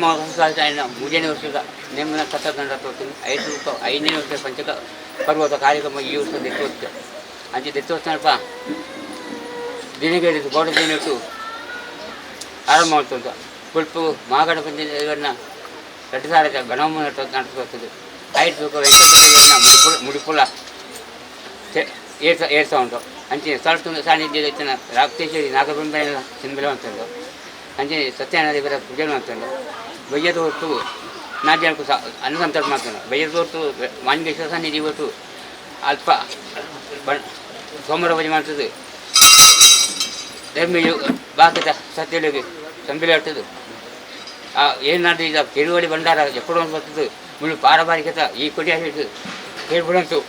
ఆయన 3ನೇ ವರ್ಷದ ನೇಮನ ಕಥಕಂಡ ತೋರ್ತೀನಿ 5ನೇ ವರ್ಷ ಪಂಚಕ ಪರ್ವತ ಕಾರ್ಯಕ್ರಮ ಈ ವರ್ಷ ದೆತ್ತೋತ್ಸವ ಅಂಚೆ ದೆತ್ತೋತ್ಸವ ದಿನಗೇರಿದು ಗೋಡ ದಿನಟ್ಟು ಆರಂಭ ಮಾಡ್ತಂತ ಕುಲ್ಪು ಮಾಗಡ ಪಂಚಾಯತ್ಗಳನ್ನ 2 ಸಾರಿ ಗಣಮ ನಡೆಸುತ್ತದೆ 5 ವೆಂಕಟೇಶ್ವರ ಮುಡಿಪುಲ ಏರ್ತಾ ಉಂಟು ಅಂಚೆ ಸ್ಥಳ ಸಾನ್ನಿಧ್ಯ ಹೆಚ್ಚಿನ ರಾಕ್ತೇಶ್ವರಿ ನಾಗಬೃಂದ ಸಿಂಬಲ ಅಂತಂದು ಅಂಚೆ ಸತ್ಯನಾರಾಯಣ ಪೂಜೆ ಅಂತಂದು ಬಯ್ಯದ ಹೊತ್ತು 4 ಜನಕ್ಕೂ ಅನ್ನಸಂತರ್ಪ ಮಾಡ್ತಾನೆ ಬಯ್ಯದ ಹೊತ್ತು ಮಾನ್ಗೇಶ್ವರ ಸನ್ನಿಧಿ ಹೊತ್ತು ಅಲ್ಪ ಸೋಮವಾರ ಭಜನೆ ಮಾಡ್ತದೆ ಧರ್ಮಿಯು ಬಾಕಿದ ಸತ್ಯಲಿಗೆ ಸಂಬಿಲೆ ಇರ್ತದೆ ಏನಾದರೂ ಈಗ ಕೆರುವಳಿ ಭಂಡಾರ ಎಪ್ಪಡು ಅಂತ ಬರ್ತದೆ ಮುಳ್ಳು ಪಾರಬಾರಿಕತ ಈ ಕೊಡಿ ಹೇಳಿದ್ದು ಹೇಳ್ಬಿಡಂತು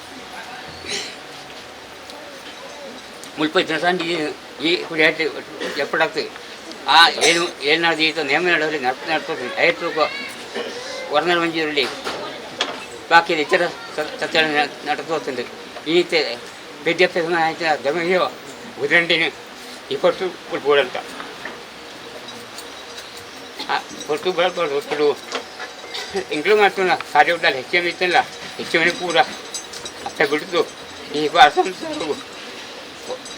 ಮುಲ್ಪೈ ಸಂಡಿ ಈ ಕುಡಿ ಹಾಕಿ ಎಪ್ಪಡಾಗ್ತದೆ ಏನಾದ್ರು ಈತ ನೇಮ ನಡೆಸಲಿ ನಡ್ತದೆ 5 ವರ್ಣನ ಮಂಜಿರಲ್ಲಿ ಬಾಕಿ ಇತರ ಸತ್ಯ ನಡೆಸೋತಂದು ಈತ ವಿದ್ಯಾಭ್ಯಾಸ ಆಯ್ತು ದಮಹಿಯೋ ಉದಂಡಿನ ಈ ಕೊಟ್ಟು ಬಿಡ್ಬೋದಂತ ಕೊಟ್ಟು ಬೆಳಕೊಂಡು ಹೊತ್ತು ಇಂಕ್ಲೂ ಮಾಡ್ತಾನ ಕಾರ್ಯ ಉಡ್ಡಲ್ಲ ಹೆಚ್ಚು ಇತ್ತಲ್ಲ ಹೆಚ್ಚು ಮನೆ ಪೂರ ಅತ್ತ ಬಿಡ್ತು ಈ ಸಂಸಾರ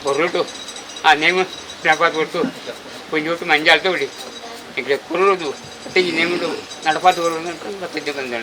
ಹೊರಟು ಆ ನೇಮ ನಡಪಾತ್ ಕೊಟ್ಟು ಕೊಂಚೋಟು ಮಂಜಾಲ್ತ ಬಿಡಿ ಈಗ ಕೊರೋದು ಮತ್ತೆ ಈ ನೇಮದು ನಡಪಾತ್ ಬರೋದು ಅಂತ ಬರ್ತಿದ್ದೆ ಬಂದ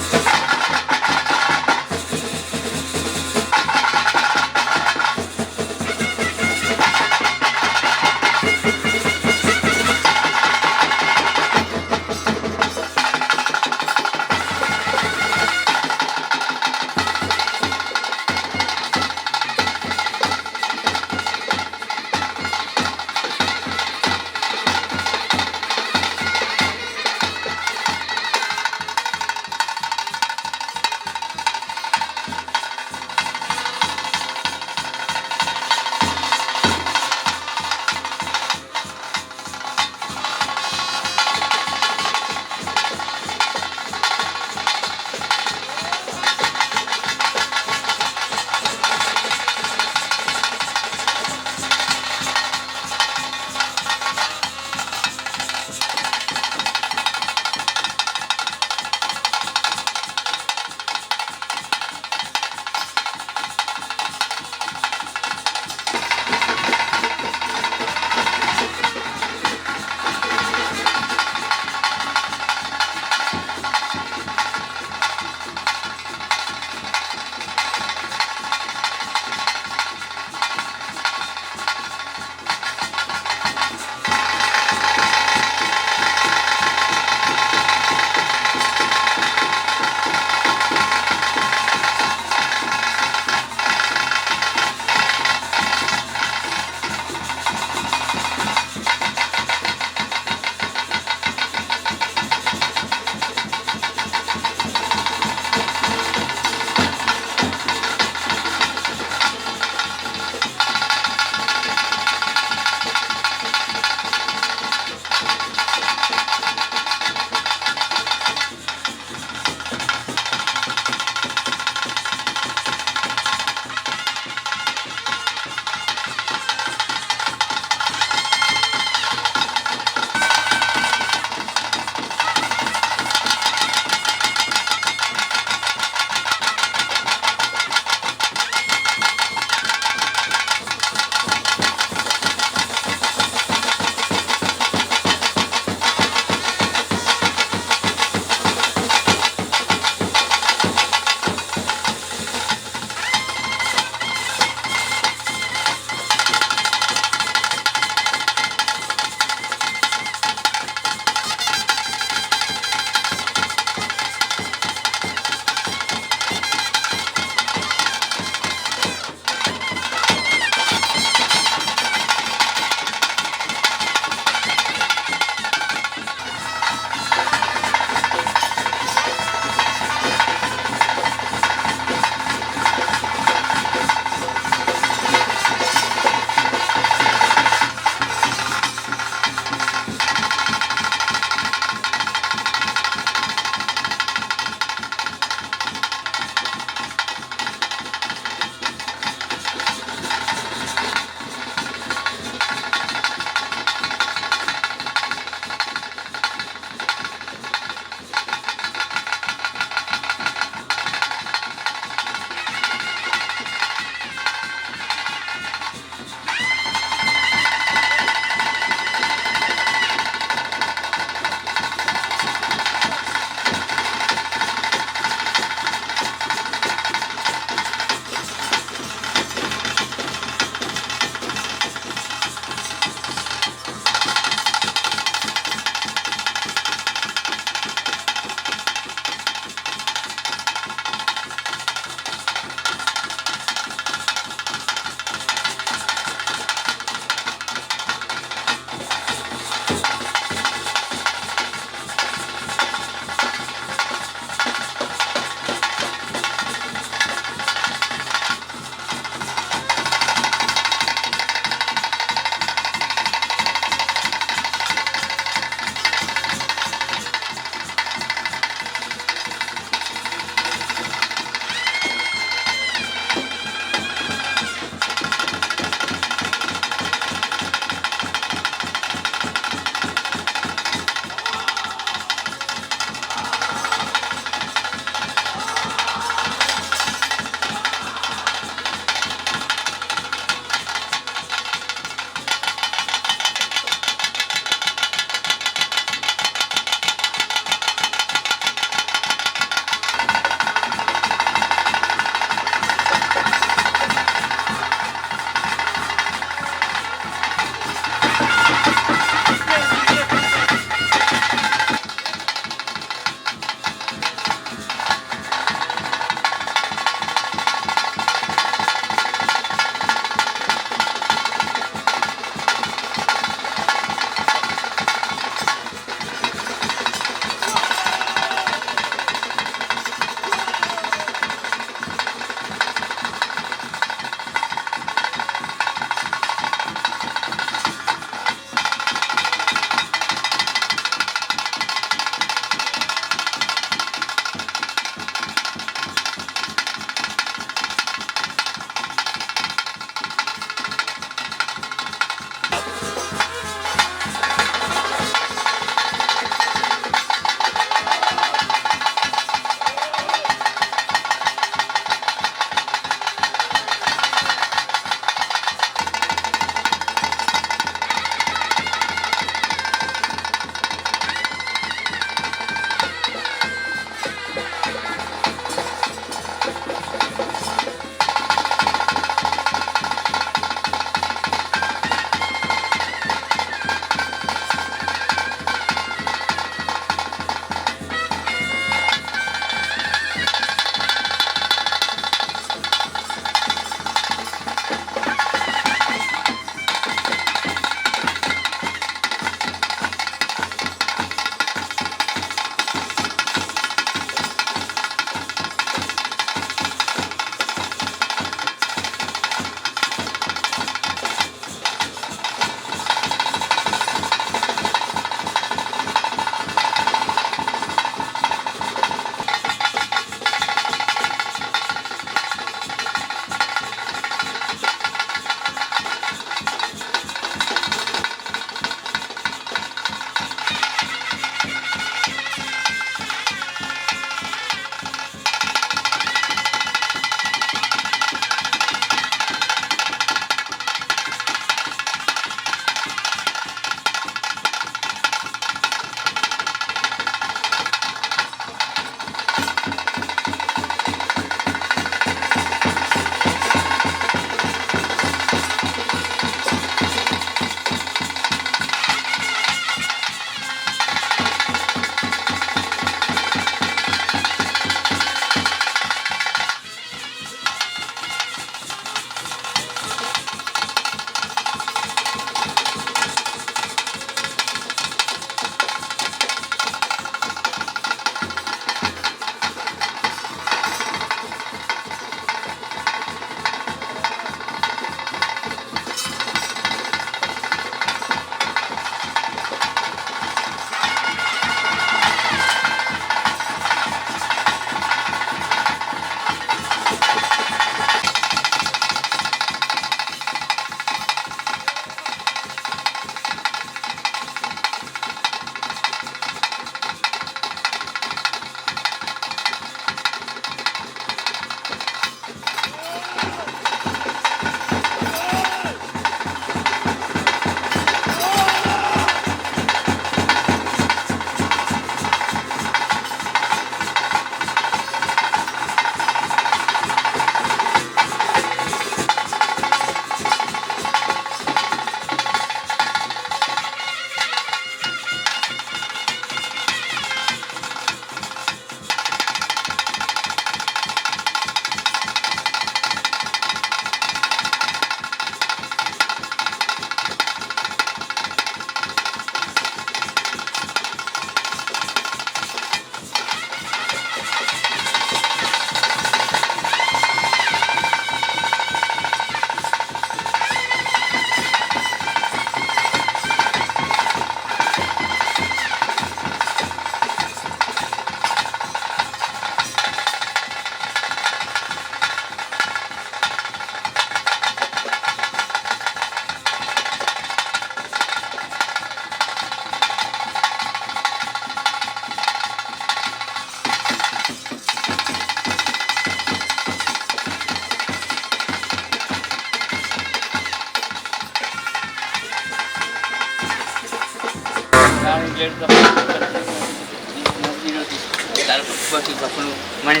mana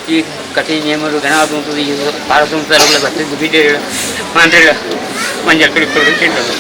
ಈ ಕಟಿ ನೇಮರು ಗಣ ಅದು ಈ ಭಾರತ ಸಂಸ್ಥೆ ಬರ್ತದೆ ಬಿಡಿ ಅಂದ್ರೆ ಮಂಜಲ್ ಕಡೆ ತಿಂಗಳು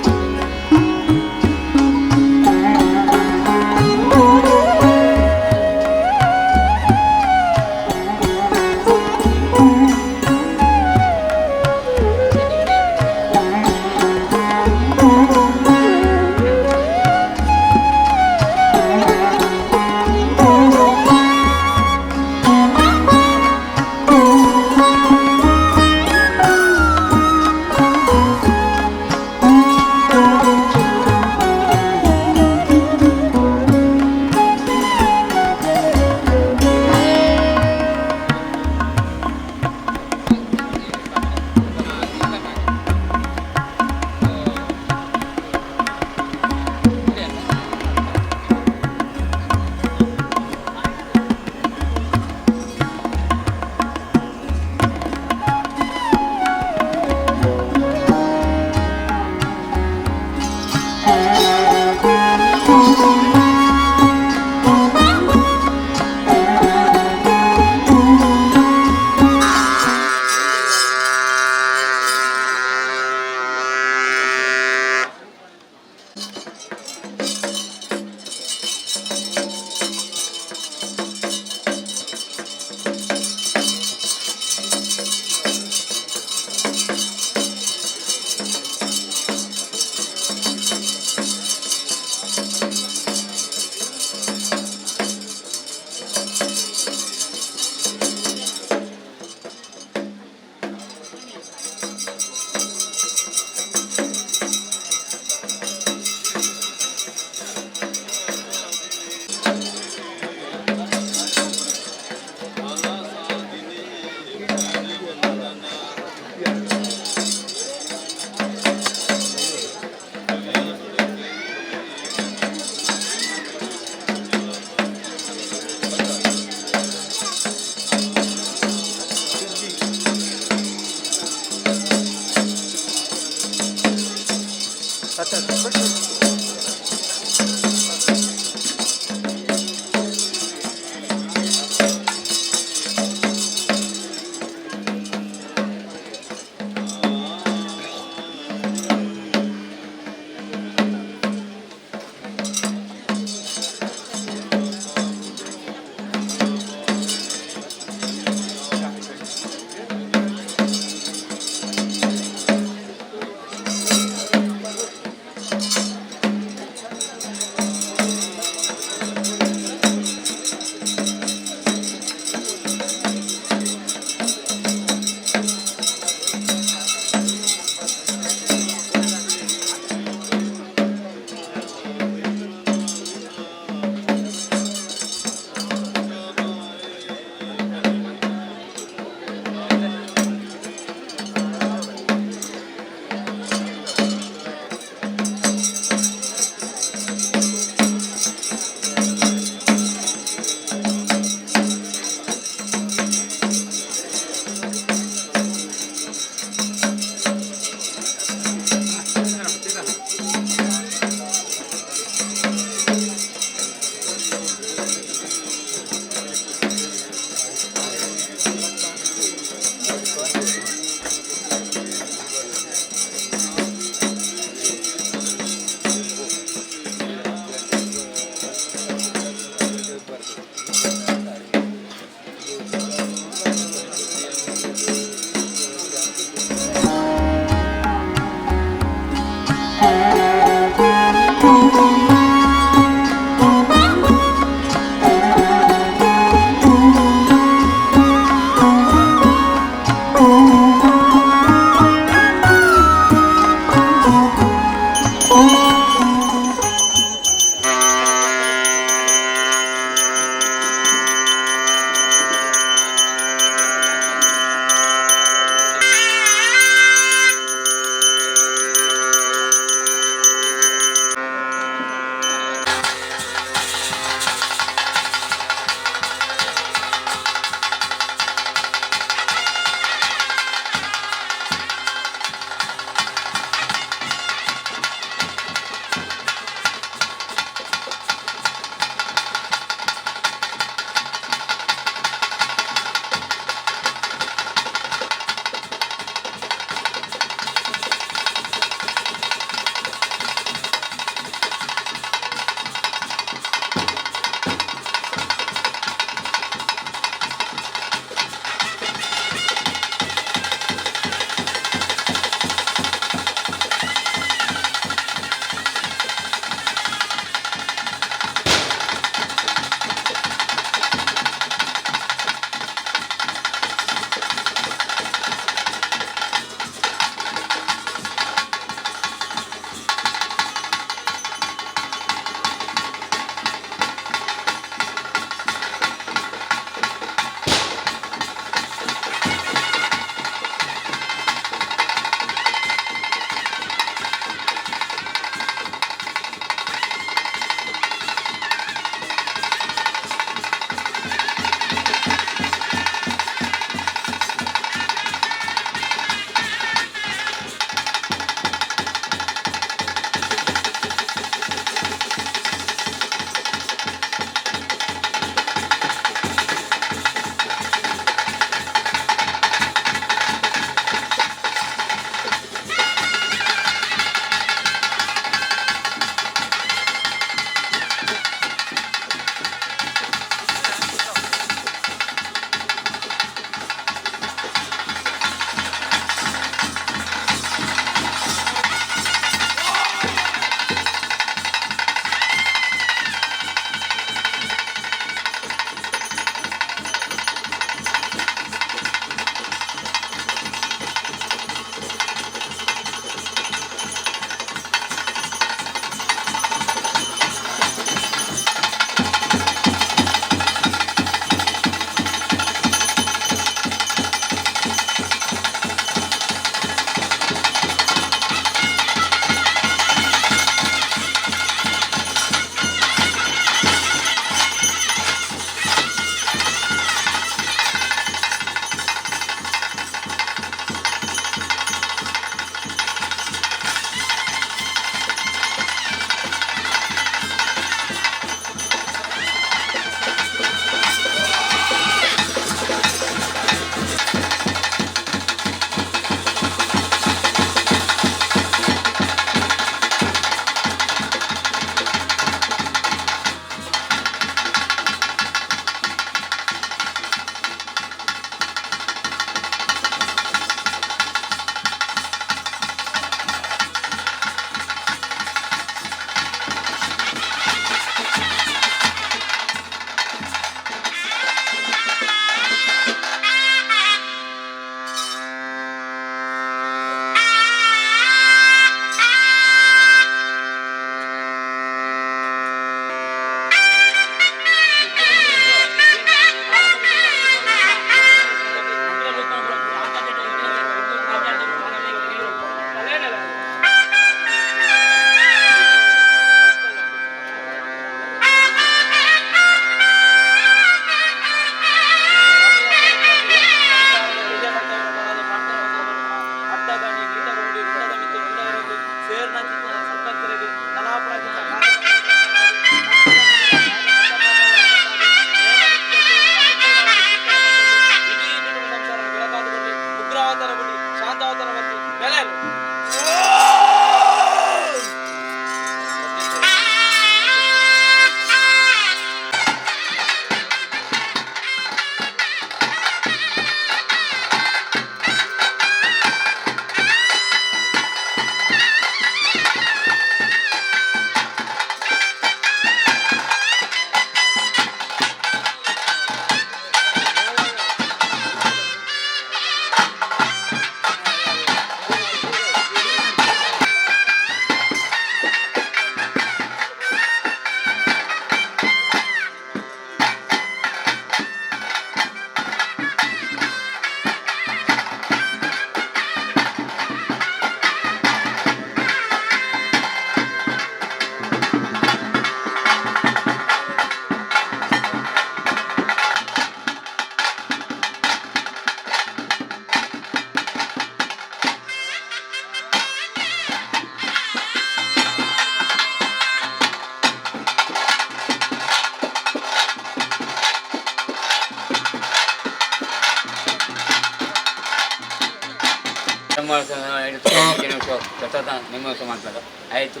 ಸ್ವತಂತ್ರ ನಿಮೋತ್ಸವ ಮಾಡ್ತಾರೆ ಆಯಿತು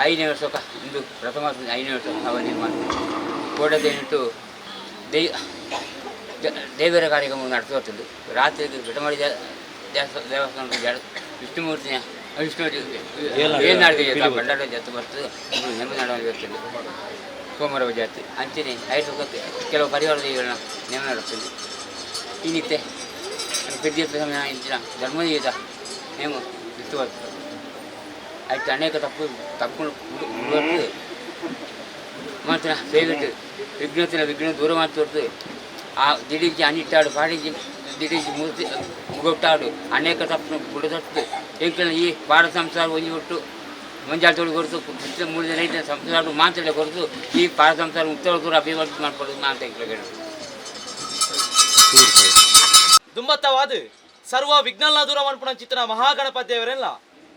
5ನೇ ವರ್ಷಕ್ಕೆ ಇಂದು ಪ್ರಥಮ 5ನೇ ವರ್ಷ ನಾವು ನಿರ್ಮಾಣ ಕೋಟದೇನಿಟ್ಟು ದೇವರ ಕಾರ್ಯಕ್ರಮ ನಡೆಸಿ ಬರ್ತದೆ. ರಾತ್ರಿ ಘಟಮಾಡಿ ದೇವಸ್ಥಾನದ ವಿಷ್ಣುಮೂರ್ತಿಯ ವಿಷ್ಣು ಏನಾಡ್ತೀವಿ ಬಂಡಾರ ಜಾತ್ರೆ ಬರ್ತದೆ. ನೆಮ್ಮದಿ ನಡೆದು ಬರ್ತದೆ. ಸೋಮವಾರ ಜಾತ್ರೆ ಅಂಚನೆ 5 ವರ್ಷಕ್ಕೆ ಕೆಲವು ಪರಿವಾರ ದೇವಿಗಳನ್ನ ನೇಮ ನಡೆಸ್ತದೆ. ಈ ನಿತ್ಯ ವಿದ್ಯುತ್ ಇಂಚಿನ ಧರ್ಮದೀಯದ ನೇಮ ಇತ್ತು ಬರ್ತದೆ. ಆಯ್ತು ಅನೇಕ ತಪ್ಪು ಮಾತ್ರ ದಯವಿಟ್ಟು ವಿಘ್ನ ದೂರ ಮಾಡ್ತೋರ್ದು ಆ ದಿಢೀಜಿ ಅನಿಟ್ಟಾಡು ಪಾಡಿಜಿ ದಿಢೀಜಿ ಮೂರ್ತಿ ಮುಗೊಟ್ಟಾಡು ಅನೇಕ ತಪ್ಪು ಬಿಡದಟ್ಟು ಏಕೆಂದ್ರೆ ಈ ಬಾಡ ಸಂಸಾರ ಒಂಜಿ ಬಿಟ್ಟು ಮುಂಜಾನೆ ತೊಳಿ ಕೊಡ್ತು 3 ದಿನ ಐದು ಸಂಸಾರ ಮಾತಾಡಿ ಕೊಡ್ತು ಈ ಬಾಡ ಸಂಸಾರ ಮುಕ್ತೊಳಗರು ಅಭಿವೃದ್ಧಿ ಮಾಡ್ಕೊಡೋದು ಮಾತಾಡಿ ದುಂಬತ್ತವಾದ ಸರ್ವ ವಿಘ್ನಲ್ಲ ದೂರ ಮಾಡ್ಪುಣ ಚಿತ್ರನ ಮಹಾಗಣಪತಿ ದೇವರೆಲ್ಲ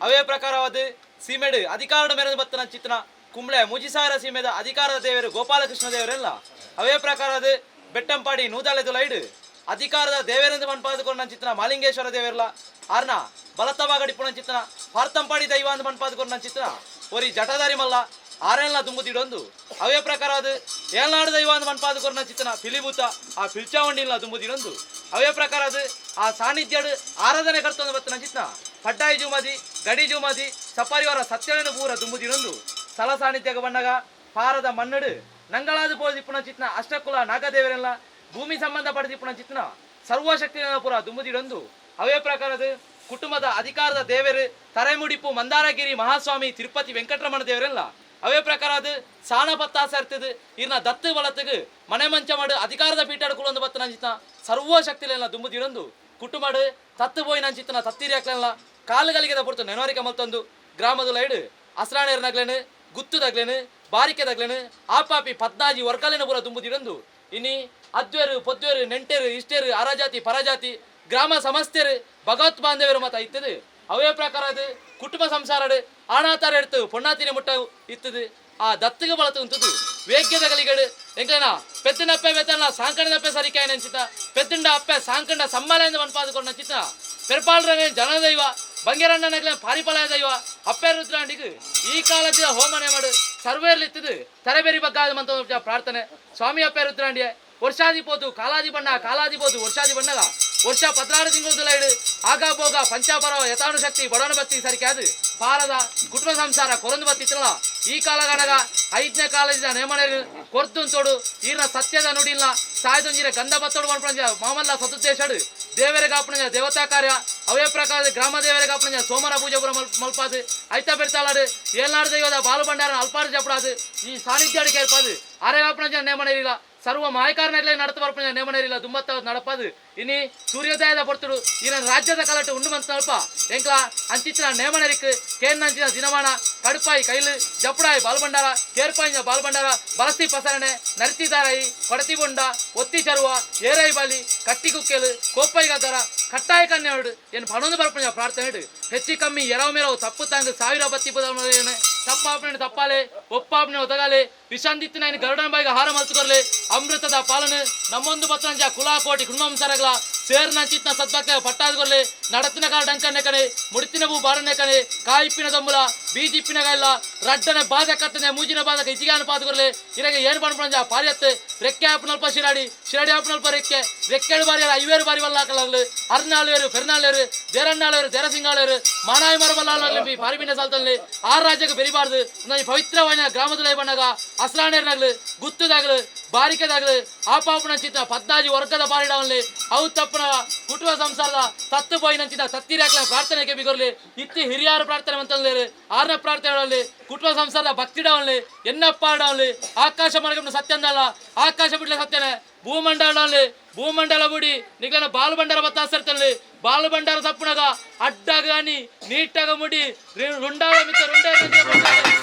ಅವೇ ಪ್ರಕಾರವಾದ ಸೀಮೆಡು ಅಧಿಕಾರದ ಮೇರೆದು ಬತ್ತನ ಚಿತ್ರನ ಕುಂಬ್ಳೆ ಮುಜಿಸಾರ ಸೀಮೆದ ಅಧಿಕಾರದ ದೇವರು ಗೋಪಾಲಕೃಷ್ಣ ದೇವರೆಲ್ಲ ಅವೇ ಪ್ರಕಾರದ ಬೆಟ್ಟಂಪಾಡಿ ನೂದಾಳೆದು ಲೈಡ್ ಅಧಿಕಾರದ ದೇವರೆಂದು ಮನ್ಪಾದುಕೊಂಡ ಚಿತ್ರನ ಮಾಲಿಂಗೇಶ್ವರ ದೇವರೆಲ್ಲ ಆರ್ನ ಬಲತ್ತವಾಗಡಿಪುಣ ಚಿತ್ರನ ಪಾರ್ತಂಪಾಡಿ ದೈವ ಅಂತ ಮನ್ಪಾದುಕೊಂಡ ಚಿತ್ರನ ಒರಿ ಜಟದಾರಿ ಮಲ್ಲ ಆರೆಲ್ಲ ದುಂಬುದಿಡೊಂದು ಅವೇ ಪ್ರಕಾರದ ಏಳ್ನಾಡು ದೈವ ಅಂತ ಮನ್ಪಾದುಕೊಂಡ ಚಿತ್ರನ ಪಿಲಿಭೂತ ಆ ಪಿಲ್ಚಾವಂಡಿಲ್ಲ ದುಂಬುದಿಡೊಂದು ಅವೇ ಪ್ರಕಾರದ ಆ ಸಾನ್ನಿಧ್ಯಡು ಆರಾಧನೆ ಕರ್ತಂದು ಬತ್ತನ ಚಿತ್ರನ ಪಡ್ಡಾಯಿ ಜೂಮಾದಿ ಗಡಿ ಜೂಮಾದಿ ಸಪರಿವಾರ ಸತ್ಯವೇನು ಪೂರ ದುಂಬುದಿಡೊಂದು ಸ್ಥಳ ಸಾನ್ನಿಧ್ಯ ಬಣ್ಣಗ ಪಾರದ ಮಣ್ಣಡು ನಂಗಳಾದ ಪೋದಿಪ್ಪುಣ ಚಿತ್ನ ಅಷ್ಟಕುಲ ನಾಗದೇವರೆಲ್ಲ ಭೂಮಿ ಸಂಬಂಧಪಡಿಸಿಪ್ಪುಣ ಚಿತ್ನ ಸರ್ವಶಕ್ತಿ ಪುರ ದುಂಬುದಿಡೊಂದು ಅವೇ ಪ್ರಕಾರದ ಕುಟುಂಬದ ಅಧಿಕಾರದ ದೇವರು ತರೆಮುಡಿಪು ಮಂದಾರಗಿರಿ ಮಹಾಸ್ವಾಮಿ ತಿರುಪತಿ ವೆಂಕಟರಮಣ ದೇವರೆಲ್ಲ ಅವೇ ಪ್ರಕಾರದ ಸಾಣ ಪತ್ತಾಸ ಇರ್ತದೆ ಇರ್ನ ದತ್ತು ಬಲತ್ತಿಗೆ ಮನೆ ಮಂಚ ಮಾಡು ಅಧಿಕಾರದ ಪೀಠಾಡ್ಕೊಳ್ಳೊಂದು ಬತ್ತನ ಚಿತ್ನ ಸರ್ವಶಕ್ತಿಲೆಲ್ಲ ದುಂಬುದಿಡೊಂದು ಕುಟುಂಬಡು ತತ್ತು ಬೋಯ್ ನನ್ನ ಚಿತ್ತನ ತತ್ತಿರಿ ಹಾಕ್ಲೆಲ್ಲ ಕಾಲುಗಳಿಗೆ ಪುರ್ತು ನೆನವರಿಕೆ ಮಲ್ತೊಂದು ಗ್ರಾಮದ ಲೈಡ್ ಅಸ್ರಾಣೇರ್ನಾಗ್ಲೇನು ಗುತ್ತುದಾಗ್ಲೇನು ಬಾರಿಕೆದಾಗ್ಲೇನು ಆಪಾಪಿ ಪದ್ನಾಜಿ ವರ್ಗಾಲೇನು ಪೂರ ದುಂಬುದಿಡೊಂದು ಇನಿ ಅದ್ವೇರು ಪೊದ್ವೇರು ನೆಂಟೇರು ಇಷ್ಟೇರು ಅರಜಾತಿ ಪರಜಾತಿ ಗ್ರಾಮ ಸಮಸ್ತೆರು ಭಗವತ್ ಬಾಂಧವ್ಯರು ಮತ ಇತ್ತದು ಅವೇ ಪ್ರಕಾರದ ಕುಟುಂಬ ಸಂಸಾರಡು ಆಣಾತಾರ ಇಡ್ತು ಪೊಣ್ಣಾತಿನ ಮುಟ್ಟ ಇತ್ತದು ಆ ದತ್ತಿಗೆ ಬಳತು ಉಂಟದು ವೇಗ್ಯದ ಗಲಿಗಳು ಎಂಕನ ಪೆದ್ದಿನಪ್ಪೆ ವೆತನ ಸಾಂಕಣದಪ್ಪೆ ಸರಿಕಾಯ ನೆಂಚಿತ ಪೆದ್ದಿಂಡ ಅಪ್ಪೆ ಸಾಂಕಂಡ ಸಮ್ಮಲೆಂದು ಮನ್ಪಾದುಕೊಂಡ ಚಿತ್ತ ಪೆರ್ಪಾಳ್ರನೆ ಜನದೈವ ಬಂಗೇರಣ್ಣನಗ್ಲೆ ಪಾರಿಪಲಯ ದೈವ ಅಪ್ಪೆ ರುದ್ರಾಂಡಿಗೆ ಈ ಕಾಲದ ಹೋಮನೆ ಮಾಡು ಸರ್ವೇರ್ಲಿತ್ತದು ತರಬೇರಿ ಬಗ್ಗಾದ ಮಂತ ಪ್ರಾರ್ಥನೆ ಸ್ವಾಮಿ ಅಪ್ಪೆ ರುದ್ರಾಂಡಿಯೇ ವರ್ಷಾದಿ ಪೋದು ಕಾಲಾದಿ ಬಣ್ಣ ಕಾಲಾದಿ ಪೋದು ವರ್ಷಾದಿ ಬಣ್ಣಗ ವರ್ಷ 16 ತಿಂಗಳು ಲೈಡು ಆಗ ಭೋಗ ಪಂಚಾಪರ ಯಥಾನು ಶಕ್ತಿ ಬಡವನ ಭಕ್ತಿ ಸರಿಕಾದು ಪಾರದ ಕುಟುಂಬ ಸಂಸಾರ ಕೊರಂದು ಬತ್ತಿತ್ತಲ್ಲ ಈ ಕಾಲಗಣಗ 5ನೇ ಕಾಲದ ನೇಮನೆ ಕೊರ್ತು ತೋಡು ಈರ್ನ ಸತ್ಯದ ನುಡಿಲ್ಲ ಸಾಯ್ದೊಂಜಿರ ಗಂಧ ಬತ್ತೋಡು ಮಾಡ್ಕೊಂಡ ಮಾಮಲ್ಲ ಸದುದ್ದೇಶಡು ದೇವರಿಗೆ ಅಪ್ಪಣ ದೇವತಾ ಕಾರ್ಯ ಅವೇ ಪ್ರಕಾರದ ಗ್ರಾಮ ದೇವರಿಗೆ ಅಪ್ಪಣ ಸೋಮರ ಪೂಜೆ ಪುರ ಮಲ್ಪಾದು ಐತ ಬೆರ್ತಾಳಡು ಏಳ್ನಾಡು ದೈವದ ಬಾಲು ಭಂಡಾರ ಅಲ್ಪಾರು ಜಪಡಾದು ಈ ಸಾನ್ನಿಧ್ಯ ಕೇಳ್ಪಾದು ಆರೆಗ ಅಪ್ಪಣ ನೇಮನೆ ಇಲ್ಲ ಸರ್ವ ಮಾಯಕಾರನಗಲೇ ನಡತ ಬರ್ಪಣ ನೇಮನೇರಿಲ್ಲ ದುಂಬತ್ತ ನಡಪದು ಇನಿ ಸೂರ್ಯೋದಯದ ಪೊರ್ತುಡು ಈನ ರಾಜ್ಯದ ಕಲಟು ಉಂಡು ಮಂತ ನಡಪ ಎಂಕ್ಲ ಅಂಚಿತ್ತಿನ ನೇಮನೇರಿಕ್ ಕೇನ್ನಂಚಿನ ದಿನಮಾನ ಕಡುಪಾಯಿ ಕೈಲು ಜಪುಡಾಯಿ ಬಾಲ್ಬಂಡಾರ ಕೇರ್ಪಾಯಿನ ಬಾಲ್ಬಂಡಾರ ಬಲಸ್ತಿ ಪಸರಣೆ ನರಿತಿದಾರಾಯಿ ಕೊಡತಿ ಬೊಂಡ ಒತ್ತಿ ಚರುವ ಏರೈ ಬಾಲಿ ಕಟ್ಟಿ ಕುಕ್ಕೆಲು ಕೋಪ್ಪೈ ಗದ್ದರ ಕಟ್ಟಾಯ ಕನ್ಯಾಡು ಏನು ಪಣೊಂದು ಬರ್ಪಣ ಪ್ರಾರ್ಥನೆ ಹೆಚ್ಚಿ ಕಮ್ಮಿ ಎರವ ಮೇರವು ತಪ್ಪು ತಂಗ 1000 ಬತ್ತಿ ಪುದನೆ ತಪ್ಪಾಪಣೆ ತಪ್ಪಾಲೆ ಒಪ್ಪಾಪಣೆ ಒದಗಾಲೆ ವಿಷಂದಿತ್ತಿನ ಗರುಡನ ಬಾಯಿಗೆ ಹಾರ ಮಲ್ತುಕೊರ್ಲೆ ಅಮೃತದ ಪಾಲನೆ ನಮ್ಮೊಂದು ಪತ್ರಂಜ ಕುಲಾಕೋಟಿ ಕುಂಭಂಸರಗಳ ಸೇರ್ನಂಚಿತ್ನ ಸದ್ಭಕ್ತ ಪಟ್ಟಾದಗೊರ್ಲೆ ನಡತಿನ ಕಾಲ ಡಂಕನ್ನೆಕನೆ ಮುಡಿತಿನ ಭೂ ಬಾರನ್ನೆಕನೆ ಕಾಯಿಪ್ಪಿನ ದೊಂಬುಲ ಬೀಜಿಪ್ಪಿನ ಗಲ್ಲ ರಡ್ಡನೆ ಬಾಧಕ ಕತ್ತನೆ ಮೂಜಿನ ಬಾಧಕ ಇತಿಗಾನ ಪಾದಗೊರ್ಲೆ ಇರಗೆ ಏನು ಪಂಪಂಜ ಪಾರಿಯತ್ತೆ ರೆಕ್ಕೆ ಆಪನಲ್ಪ ಶಿರಾಡಿ ಆಪನಲ್ಪ ರೆಕ್ಕೆಳು ಬಾರಿ ಐವೇರು ಬಾರಿ ವಲ್ಲ ಹಾಕಲಾಗಲು ಅರ್ನಾಳೇರು ಫೆರ್ನಾಳೇರು ದೇರನ್ನಾಳೇರು ದೇರಸಿಂಗಾಳೇರು ಮಾನಾಯಿ ಮರವಲ್ಲ ಪಾರಿಬಿನ ಸಾಲ್ತಲ್ಲಿ ಆರು ರಾಜ್ಯಕ್ಕೆ ಬೆರಿಬಾರ್ದು ನನಗೆ ಪವಿತ್ರವಾದ ಗ್ರಾಮದಲ್ಲಿ ಬಣ್ಣಗ ಅಸ್ರಾಣೇರ್ನಾಗ್ಲು ಗುತ್ತದಾಗ್ಲು ಬಾರಿಕೆದಾಗ್ಲು ಆಪಾಪನಂಚಿತ ಪದ್ನಾಜಿ ವರ್ಗದ ಬಾರಿಡವಲ್ಲಿ ಅವು ತಪ್ಪನ ಕುಟುಂಬ ಸಂಸಾರದ ತತ್ತು ಪೋಯಿನಂಚಿತ ತತ್ತಿರಾಕ್ಲ ಪ್ರಾರ್ಥನೆಗೆ ಬಿಗೊರ್ಲಿ ಇತ್ತಿ ಹಿರಿಯರ ಪ್ರಾರ್ಥನೆ ಅಂತಂದ್ರೆ ಆರನೇ ಪ್ರಾರ್ಥನೆಗಳಲ್ಲಿ ಕುಟುಂಬ ಸಂಸಾರದ ಭಕ್ತಿಡವಲ್ಲಿ ಎನ್ನಪ್ಪ ಆಡವಲ್ಲಿ ಆಕಾಶ ಮರಗಮ್ನ ಸತ್ಯಂದಲ್ಲ ಆಕಾಶ ಬಿಡ್ಲೆ ಸತ್ಯನೇ ಭೂಮಂಡಲ ಬುಡಿ ನಿಗನ ಬಾಲು ಬಂಡಾರ ಬತ್ತಾಸರ್ತಲ್ಲಿ ಬಾಲು ಬಂಡಾರ ತಪ್ಪುನಗ ಅಡ್ಡಗಾನಿ ನೀಟಾಗ ಮುಡಿ ರುಂಡಾಗ ಮಿತ್ತ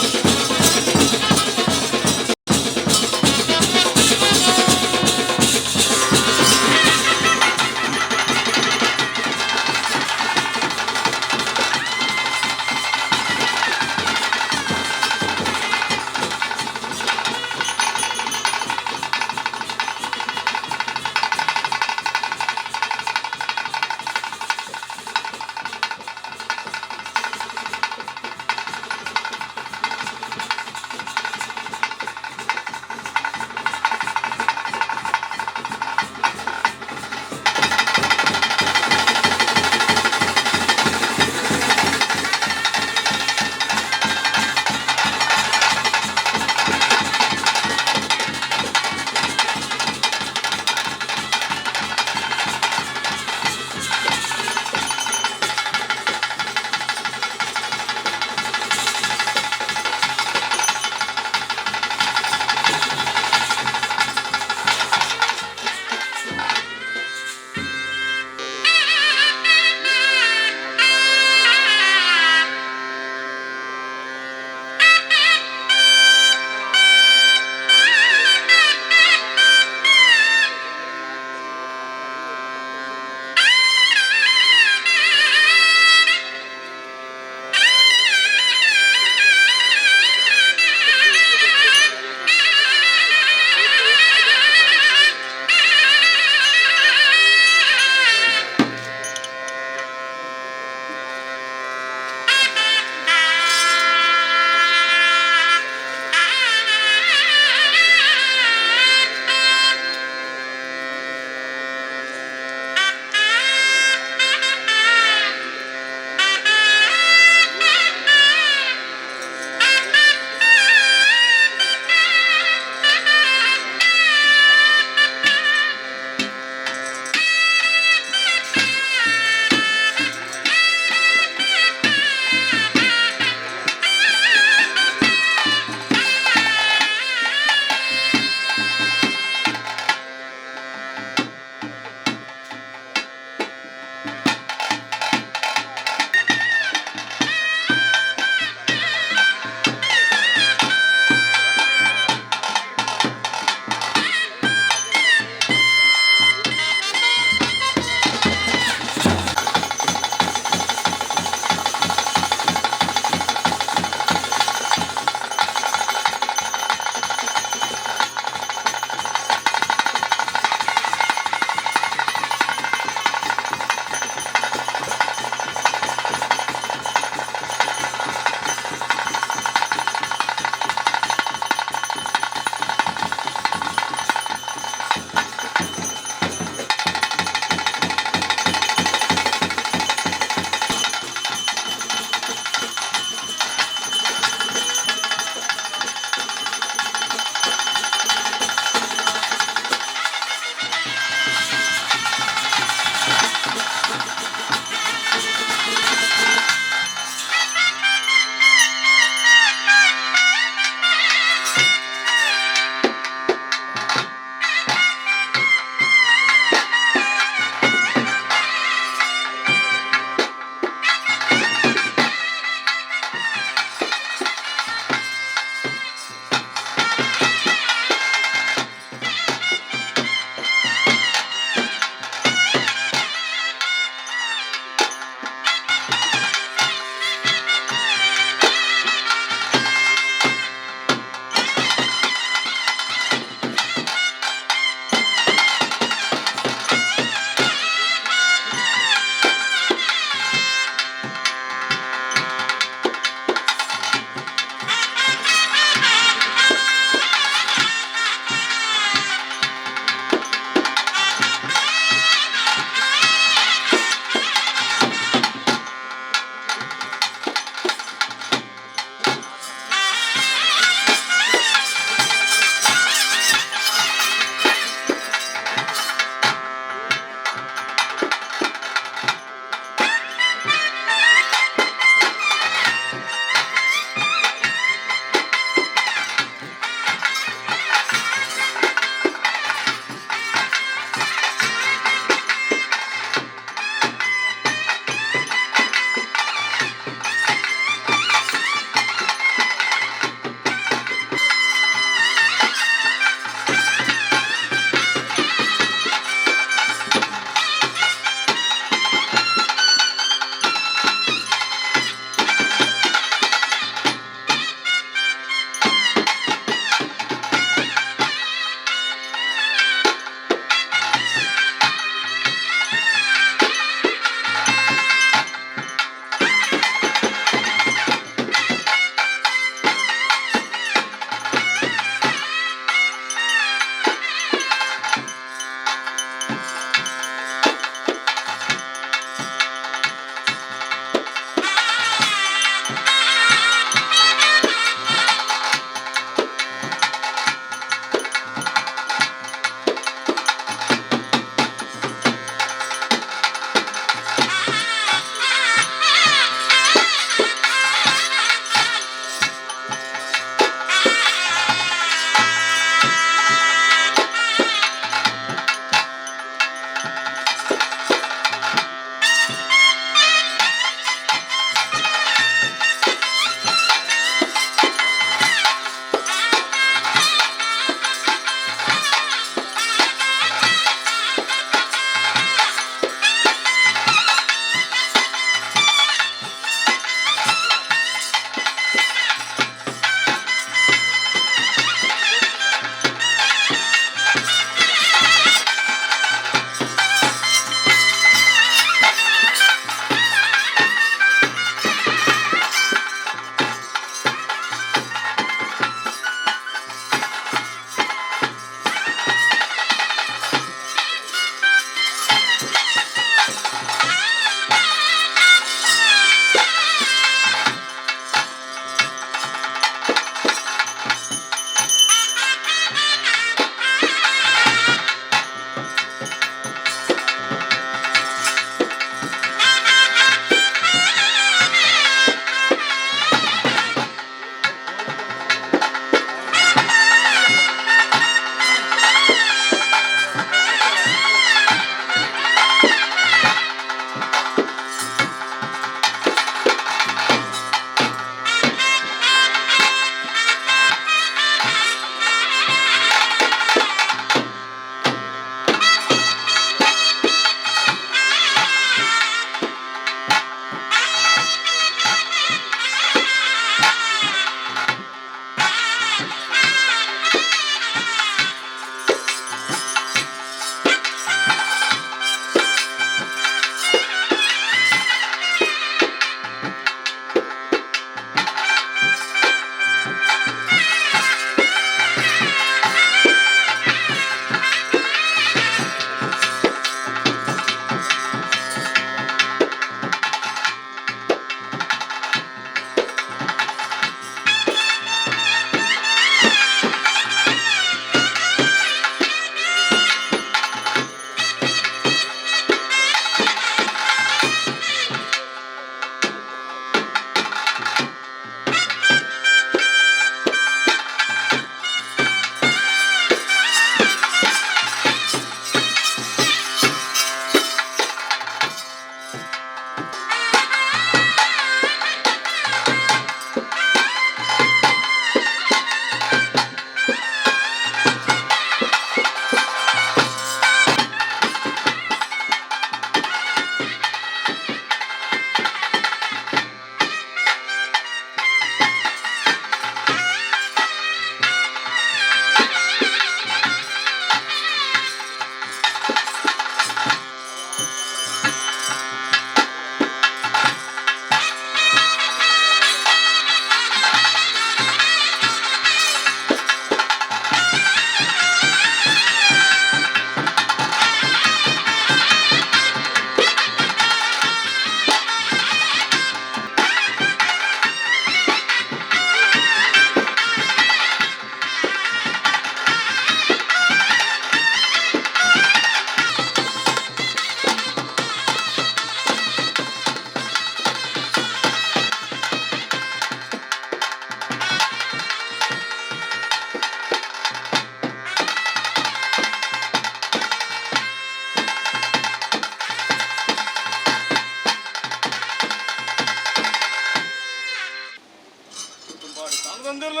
ಬಂದಿಲ್ಲ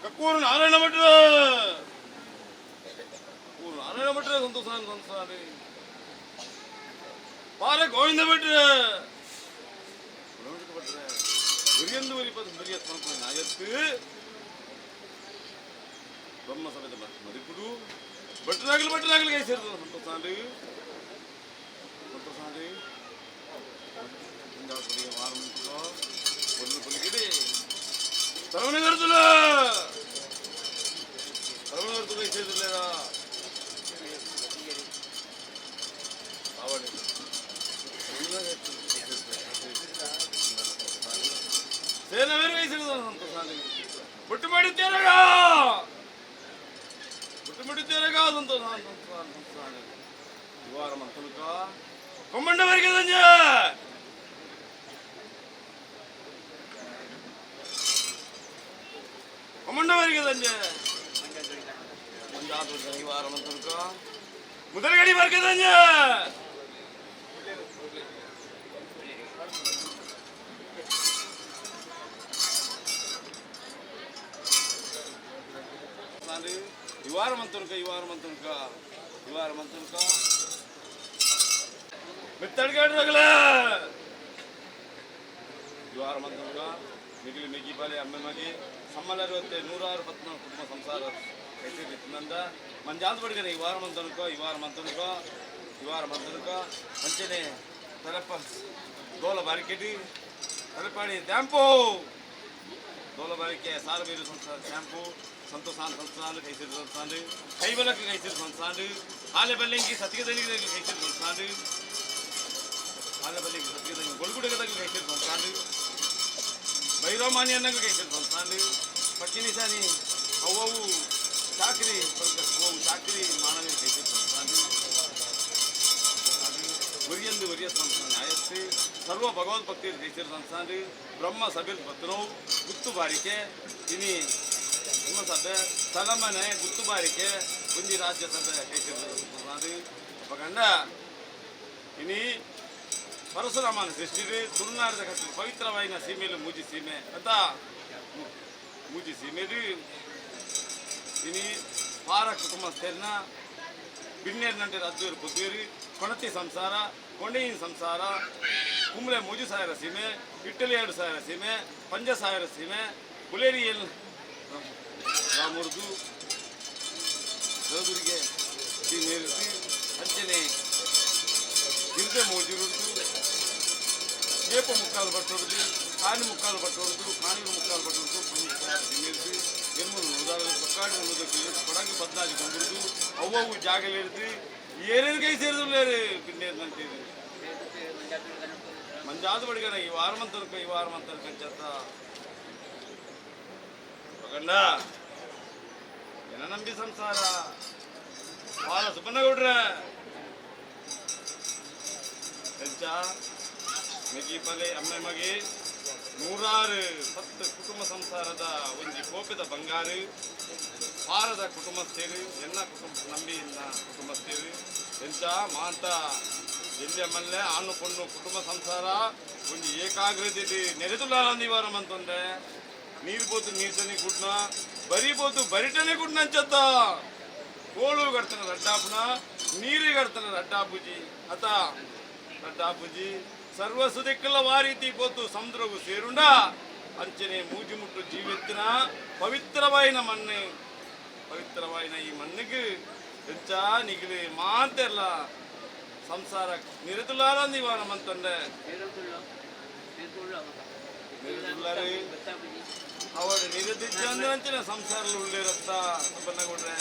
ಕಕ್ಕೂರು ನಾರಾಯಣ ಭಟ್ರ ಸಂತೋಷ ಪಾರ ಗೋವಿಂದ ಭಟ್ರ ಹಿರಿಯಂದು ನಾಯತ್ತು ಬ್ರಹ್ಮ ಸಭೆದ ಮರಿಪುಡು ಭಟ್ರಾಗಲಿ ಕೈ ಸೇರಿದ ಸಂತೋಷ ಸರವಣೆಗರ್ತಲ ಕೈ ಸೇರಿಲ್ಲ ಸೇನವೇರು ಕೈ ಸೇರಿದ ಸಂತೋಷ ಬುಟ್ಟು ಮಾಡಿದ್ದೇರಗ ಸಂತೋಷ ಇವಾರ ಮಂತಲಕ ಕೊಮ್ಮಂಡವರಿಗೆ ದಂಜ ಮಂಜಾತ ಇವಾರ ಮಂತಲಕ ಮುದಲಗಡಿ ವರ್ಗ ದಂಜ ಇವಾರ ಮಂತನಕ ಮಿತ್ತಡ್ಗಾಡ್ರಾಗಲ ಇವಾರ ಮಂತನಕ ಮಿಗಿಲಿ ಮಿಗಿ ಬಾಲೆ ಅಮ್ಮೆ ಮಗಿ ಸಮ್ಮಲರುತ್ತೆ 164 ಕುಟುಂಬ ಸಂಸಾರ ಕೈತಿಂದ ಮಂಜಾದ ಬಡ್ಗನೆ ಇವಾರ ಮಂತನಕ ಅಂಚನೆ ತಲಪ ದೋಲ ಬಾರಿಕೆಟಿ ತಲಪಾಡಿ ದ್ಯಾಂಪೋ ದೋಲ ಬಾರಿಕೆ ಸಾರಬೀರು ಸಂಸಾರ ದ್ಯಾಂಪು ಸಂತೋಷಾನ್ ಸಂಸ್ಥಾನ ಕೈಸಿರು ಸಂಸ್ಥಾನ ಕೈಬಲಕ್ಕೆ ಕೈಸಿರು ಸಂಸ್ಥಾನ ಹಾಲೆ ಬಲ್ಲೆಂಗಿ ಸತ್ಯದಲ್ಲಿ ಕೈಸಿರು ಸಂಸ್ಥಾನ ಹಾಲೆ ಬಲ್ಲೆಂಗಿ ಸತ್ಯದಲ್ಲಿ ಗೊಲ್ಗುಡಗದಲ್ಲಿ ಕೈಸಿರು ಸಂಸ್ಥಾನ ಬೈರೋಮಾನಿಯನ್ನಾಗ ಕೈಸಿರು ಸಂಸ್ಥಾನ ಪಕ್ಕಿನಿಸಾನಿ ಅವ್ವವು ಚಾಕ್ರಿ ಚಾಕ್ರಿ ಮಾನವೇ ಕೈಸಿರು ಸಂಸ್ಥಾನ ಒರಿಯ ಸಂಸ್ಥಾನ ಆಯಸ್ತಿ ಸರ್ವ ಭಗವದ್ಭಕ್ತಿ ಕೈಸಿರು ಸಂಸ್ಥಾನ ಬ್ರಹ್ಮ ಸಭೆರ್ ಭಕ್ತರು ಗುತ್ತು ಬಾರಿಕೆ ಇನಿ ಸಭೆ ತಲಮನೆ ಗುತ್ತು ಬಾರಿಕೆ ಕುಂಜಿ ರಾಜ್ಯ ಸಭೆ ಕೈಸಿರು ಪಗಂಡ ಇನಿ ಪರಶುರಾಮನ ಸೃಷ್ಟಿಗೆ ತುಳುನಾಡಿದ ಕಟ್ಟು ಪವಿತ್ರವಾಯಿನ ಸೀಮೆಯಲ್ಲಿ ಮೂಜಿ ಸೀಮೆ ಅಂತ ಮೂಜಿ ಸೀಮೆದು ಇನಿ ಪಾರ ಕುಟುಂಬ ಸೇರಿನ ಬಿನ್ನೇರಿನಂಟೆ ಅದ್ದೂರು ಪುತ್ತೂರಿ ಕೊಣತಿ ಸಂಸಾರ ಕೊಂಡೆಯಿನ ಸಂಸಾರ ಕುಂಬ್ಳೆ ಮೂಜಿ ಸಾವಿರ ಸೀಮೆ ಇಟ್ಟಲಿ 2 ಸಾವಿರ ಸೀಮೆ ಪಂಜ ಸಾವಿರ ಸೀಮೆ ಬುಲೇರಿಯಲ್ಲಿ ರಾಮುರ್ದು ದೇವದುರ್ಗೆ ನೇರಿಸಿ ಅಂಚನೆ ಗಿರ್ದೆ ಮೋಜಿರುಡ್ದು ಏಪ ಮುಕ್ಕಾಲು ಬಟ್ಟೊಡ್ದು ಕಾನಿ ಮುಕ್ಕಾಲು ಬಟ್ಟೊಡ್ದು ಕಾನೂರು ಮುಕ್ಕಾಲು ಬಟ್ಟೊಡ್ದು ನೇರಿಸಿ ಎನ್ಮೂರು ಉದಾಹರಣೆ ಸೊಕ್ಕಾಡಿ ಉಳಿದಕ್ಕೆ ಕೊಡಂಗಿ 14 ಕೊಂಬಿಡ್ದು ಅವ್ವವು ಜಾಗಲಿಡ್ದು ಏನೇನು ಕೈ ಸೇರಿದ್ರೇ ಪಿಂಡೇರ್ನಂತೀರಿ ಮಂಜಾದ ಬಡಿಗನ ಈ ವಾರ ಮಂತನಕ ಚತ್ತ ಗಂಡ ಏನ ನಂಬಿ ಸಂಸಾರ ಬಾಳ ಸುಬ್ಬನಗೌಡ್ರ ಹೆಂಚ ಮೆಗಿ ಪಲೆ ಅಮ್ಮೆ ಮಗಿ 110 ಕುಟುಂಬ ಸಂಸಾರದ ಒಂಜಿ ಕೋಪದ ಬಂಗಾರು ಪಾರದ ಕುಟುಂಬಸ್ಥರು ಎನ್ನ ನಂಬಿಯಿಂದ ಕುಟುಂಬಸ್ಥರು ಎಂಚ ಮಾಂತ ಎಲ್ಲಿ ಮಲ್ಲೆ ಆನು ಪೊಣ್ಣು ಕುಟುಂಬ ಸಂಸಾರ ಒಂಜಿ ಏಕಾಗ್ರತೆ ನೆರೆದುಲಾರ ಅಂತಂದ್ರೆ ನೀರು ಬೋತು ನೀರ್ಸನಿ ಕುಟ್ನ ಬರಿ ಬೋತು ಬರಿಟನೆ ಕುಟ್ನ ಅಂಚತ್ತ ಕೋಳು ಕಡ್ತಾನ ರಡ್ಡಾಪುನ ನೀರು ಕಡ್ತಾನ ರಡ್ಡಾಪುಜಿ ಅತ ರಡ್ಡಾಪುಜಿ ಸರ್ವ ಸುದಿಕ್ಕಲ ವಾರೀತಿ ಬೋತು ಸಮುದ್ರವು ಸೇರುಂಡ ಅಂಚನೆ ಮೂಜಿ ಮುಟ್ಟು ಜೀವೆತ್ತಿನ ಪವಿತ್ರವಾಯಿನ ಮಣ್ಣು ಪವಿತ್ರವಾಯಿನ ಈ ಮಣ್ಣಿಗೆ ಹೆಚ್ಚ ನಿಗಲಿ ಮಾತೆಲ್ಲ ಸಂಸಾರ ನಿರತುಲಾರ ನಿವಾರ ಮಂತಂಡೆ ಅವಳು ನಿರದಿದ್ದಂಚಿನ ಸಂಸಾರ ಉಳ್ಳಿರತ್ತ ಬನ್ನಗೊಂಡ್ರೆ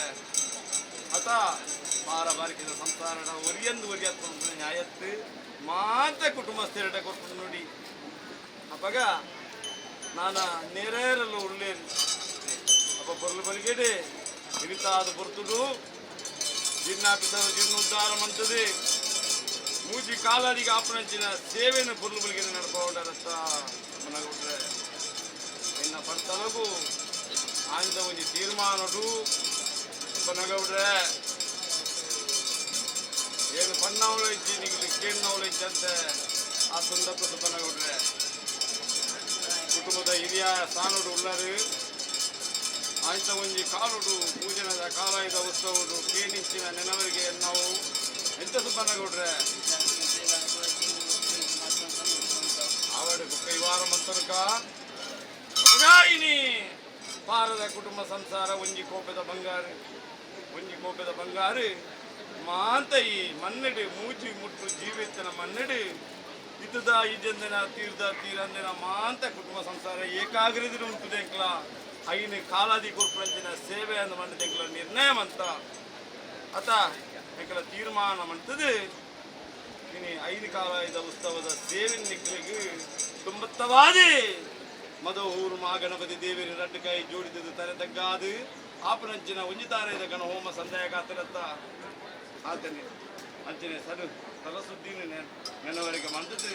ಅತ ಪಾರ ಬಾರಿಕಿದ ಸಂಸಾರ ಒರಿಯಂದು ಒರಿಯತ್ತ ನ್ಯಾಯತ್ತು ಮಾತೆ ಕುಟುಂಬಸ್ಥಿರಟ ಕೊಟ್ಟು ನೋಡಿ ಅಪ್ಪಗ ನಾನು ನೆರೇರಲು ಉಳ್ಳೇನು ಅಪ್ಪ ಬರಲು ಬಲಿಗೆಡೆ ಇರಿತಾದ ಬರ್ತುಡು ಜಿನ್ನಾಪಿಸರು ಜಿರ್ನುದ್ಧಾರ ಮಂತದೆ ಮೂಜಿ ಕಾಲಾದಿಗೆ ಆಪಣಂಚಿನ ಸೇವೆಯನ್ನು ಬರಲು ಬಲಿಗೆಡೆ ನಡ್ಕೊಂಡರತ್ತ ಮನಗೊಂಡ್ರೆ ಇನ್ನು ಬರ್ತಲಗು ಆಂದ ಒಂದು ತೀರ್ಮಾನಡು ನಗೌಡ್ರೆ ಏನು ಪನ್ನವಳು ಇಚ್ಚಿ ನಿಗಲಿ ಕೇಳಿನವಳು ಇಚ್ಚಂತೆ ಆ ಸುಂದರ ಸುಬ್ಬನಗೌಡ್ರೆ ಕುಟುಂಬದ ಹಿರಿಯ ಸ್ಥಾನಡು ಉಳ್ಳರು ಆಯ್ತ ಒಂಜಿ ಕಾಲುಡು ಪೂಜನದ ಕಾಲಾಯುಧ ಉತ್ಸವಡು ಕೇಣಿಂಚಿನ ನೆನವರಿಗೆ ನಾವು ಎಂತ ಸುಬ್ಬನಗೌಡ್ರೆ ಆವಡೆ ಬುಕ್ಕ ಈ ವಾರ ಮಂತನಕ ಪಾರದ ಕುಟುಂಬ ಸಂಸಾರ ಒಂಜಿ ಕೋಪದ ಬಂಗಾರು ಮಾಂತ ಈ ಮನ್ನಡು ಮೂಜಿ ಮುಟ್ಟು ಜೀವಿತನ ಮನ್ನಡು ಇತದ ಈ ಜಂದಿನ ತೀರಂದಿನ ಮಾಂತ ಕುಟುಂಬ ಸಂಸಾರ ಏಕಾಗ್ರತೆ ಉಂಟು ಎಂಕ್ಲ ಐನು ಕಾಲಾದಿ ಕೊರ್ಪಂಚಿನ ಸೇವೆ ಅಂದ ಮಂಡದ ಎಂಕ್ಲ ನಿರ್ಣಯ ಮಂತ ಅತ ಎಂಕ್ಲ ತೀರ್ಮಾನ ಮಂತದು ಇನಿ ಐದು ಕಾಲಾಯುಧ ಉತ್ಸವದ ಸೇವೆ ನಿಕ್ಲಿಗೆ ತುಂಬತ್ತವಾದಿ ಮದೂರು ಮಹಾಗಣಪತಿ ದೇವಿನ ರಡ್ಡು ಕೈ ಜೋಡಿದ್ದು ತರೆ ತಗ್ಗಾದು ಆಪನಂಚಿನ ಒಂಜಿತಾರೈದ ಗಣ ಹೋಮ ಸಂದೇಹ ಕಾತರತ್ತ ಆತನೆ ಅಂಚನೆ ಸರಸುದ್ದೀನ ನೆನವರಿಗೆ ಮಂತದ್ದು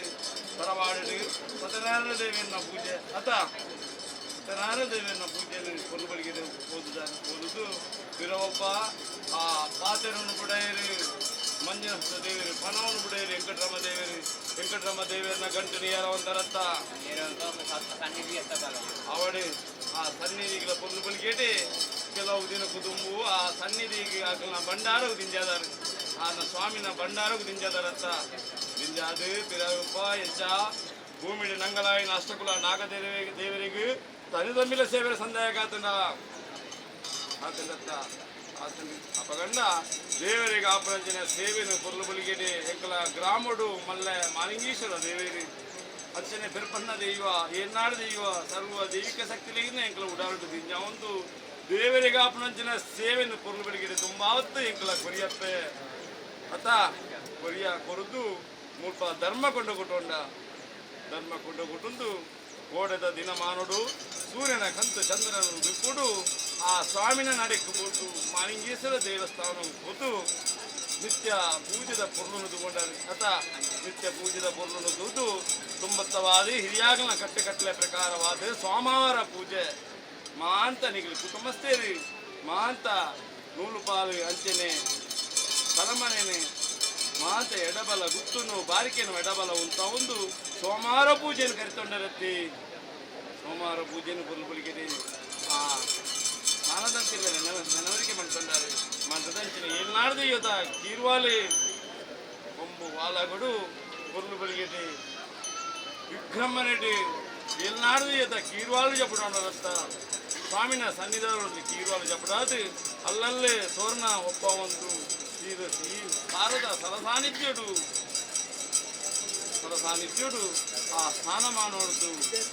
ತರವಾಡು ಸತ್ಯನಾರಾಯಣ ದೇವಿಯನ್ನ ಪೂಜೆ ಸತ್ಯನಾರಾಯಣ ದೇವಿಯನ್ನ ಪೂಜೆಯನ್ನು ಕೊಲ್ಲುಬಳಿಗೆ ಓದುದು ಬಿರವಪ್ಪ ಆ ಪಾತೆರನ್ನು ಬಿಡೆಯರು ಮಂಜುನಾಥ ದೇವರು ಪಣವನ್ನು ಬಿಡೆಯರು ವೆಂಕಟರಮ ದೇವಿಯನ್ನ ಗಂಟು ನೀರವಂತರತ್ತ ಅವಡೆ ಆ ಸನ್ನಿಧಿಗಳ ಕೊಲ್ಲುಬಳಿಗೆ ಕೆಲವು ದಿನ ಕುದುಂಬು ಆ ಸನ್ನಿಧಿಗೆ ಆಕಲ್ನ ಬಂಡಾರವು ದಿಂಜಾದಾರು ಆನ ಸ್ವಾಮಿನ ಬಂಡಾರವು ದಿಂಜಾದಾರತ್ತ ದಿಂಜಾದು ಬಿರವಪ್ಪ ಎಂಚ ಭೂಮಿಡಿ ನಂಗಲಾಯಿನ ಅಷ್ಟಕುಲ ನಾಗದೇವರಿಗೆ ತನಿದಮ್ಮಿಲ ಸೇವೆ ಸಂದಾಯ ಆತನ ಅಪಗಂಡ ದೇವರಿಗೆ ಆಪರಂಜನ ಸೇವೆಯನ್ನು ಕೊರಲು ಬಲಿಗೆಡೆ ಎಂಕಲ ಗ್ರಾಮಡು ಮಲ್ಲೆ ಮಾಲಿಂಗೇಶ್ವರ ದೇವರಿಗೆ ಅರ್ಚನೆ ಬೆರ್ಪಣ್ಣ ದೈವ ಏನಾಡು ದೈವ ಸರ್ವ ದೈವಿಕ ಶಕ್ತಿಲಿಗಿನ ಎಂಕಲ ಉಡಾಡು ದಿಂಜ ಒಂದು ದೇವರಿಗೆ ಆಪರಂಜನ ಸೇವೆಯನ್ನು ಕೊರಲು ಬಲಿಗೆಡೆ ತುಂಬಾವತ್ತು ಎಂಕಲ ಕೊರಿಯಪ್ಪೆ ಅತ ಕೊರಿಯ ಕೊರದು ಮುಲ್ಪ ಧರ್ಮ ಕೊಂಡು ಕೊಟ್ಟುಂಡು ಓಡದ ದಿನ ಮಾನುಡು ಸೂರ್ಯನ ಕಂತು ಚಂದ್ರನು ಬಿಪ್ಪುಡು ಆ ಸ್ವಾಮಿನ ನಡೆಕು ಕೊಟ್ಟು ಮಾಲಿಂಗೇಶ್ವರ ದೇವಸ್ಥಾನ ಕೂತು ನಿತ್ಯ ಪೂಜೆದ ಪೊರ್ಲನ್ನು ತಗೊಂಡರು ನಿತ್ಯ ಪೂಜೆದ ಪೊರ್ಲನ್ನು ತೂತು ತುಂಬತ್ತವಾದಿ ಹಿರಿಯಾಗಲ ಕಟ್ಟಲೆ ಪ್ರಕಾರವಾದ ಸೋಮವಾರ ಪೂಜೆ ಮಾಂತ ನಿಗಲಿ ಕುಟುಂಬಸ್ಥೇರಿ ಮಾಂತ ನೂಲು ಪಾಲು ಅಂಚನೆ ತಲಮನೆನೆ ಮಾಂತ ಎಡಬಲ ಗುತ್ತುನು ಬಾರಿಕೆನು ಎಡಬಲ ಅಂತ ಒಂದು ಸೋಮವಾರ ಪೂಜೆಯನ್ನು ಕರಿತೊಂಡರತ್ತಿ ಸೋಮವಾರ ಪೂಜೆಯನ್ನು ಕೊಲ್ಲುಬಲಿಗೆ ಆ ಸ್ನಾನದಂತಿಲ್ಲ ನೆನವರಿಕೆ ಮಾಡ್ಕೊಂಡಾರೆ ಮಂತ್ರದಂಚಿನ ಏನಾಡ್ದು ಇವತ್ತ ಕೀರ್ವಾಲಿ ಕೊಂಬು ವಾಲಗಡು ಕೊಲ್ಲುಬಲಿಗೆ ವಿಕ್ರಮನೆಡಿ ಏನಾಡ್ದು ಇವತ್ತ ಕೀರ್ವಾಲು ಜಪಡೋಣರತ್ತ ಸ್ವಾಮಿನ ಸನ್ನಿಧಾನದಲ್ಲಿ ಕೀರ್ವಾಲು ಜಪಡಾದು ಅಲ್ಲಲ್ಲೇ ತೋರಣ ಒಬ್ಬ ಒಂದು ಈ ಭಾರತ ಸರಸಾನಿಧ್ಯುಡು ಆ ಸ್ನಾನ ಮಾಡೋದು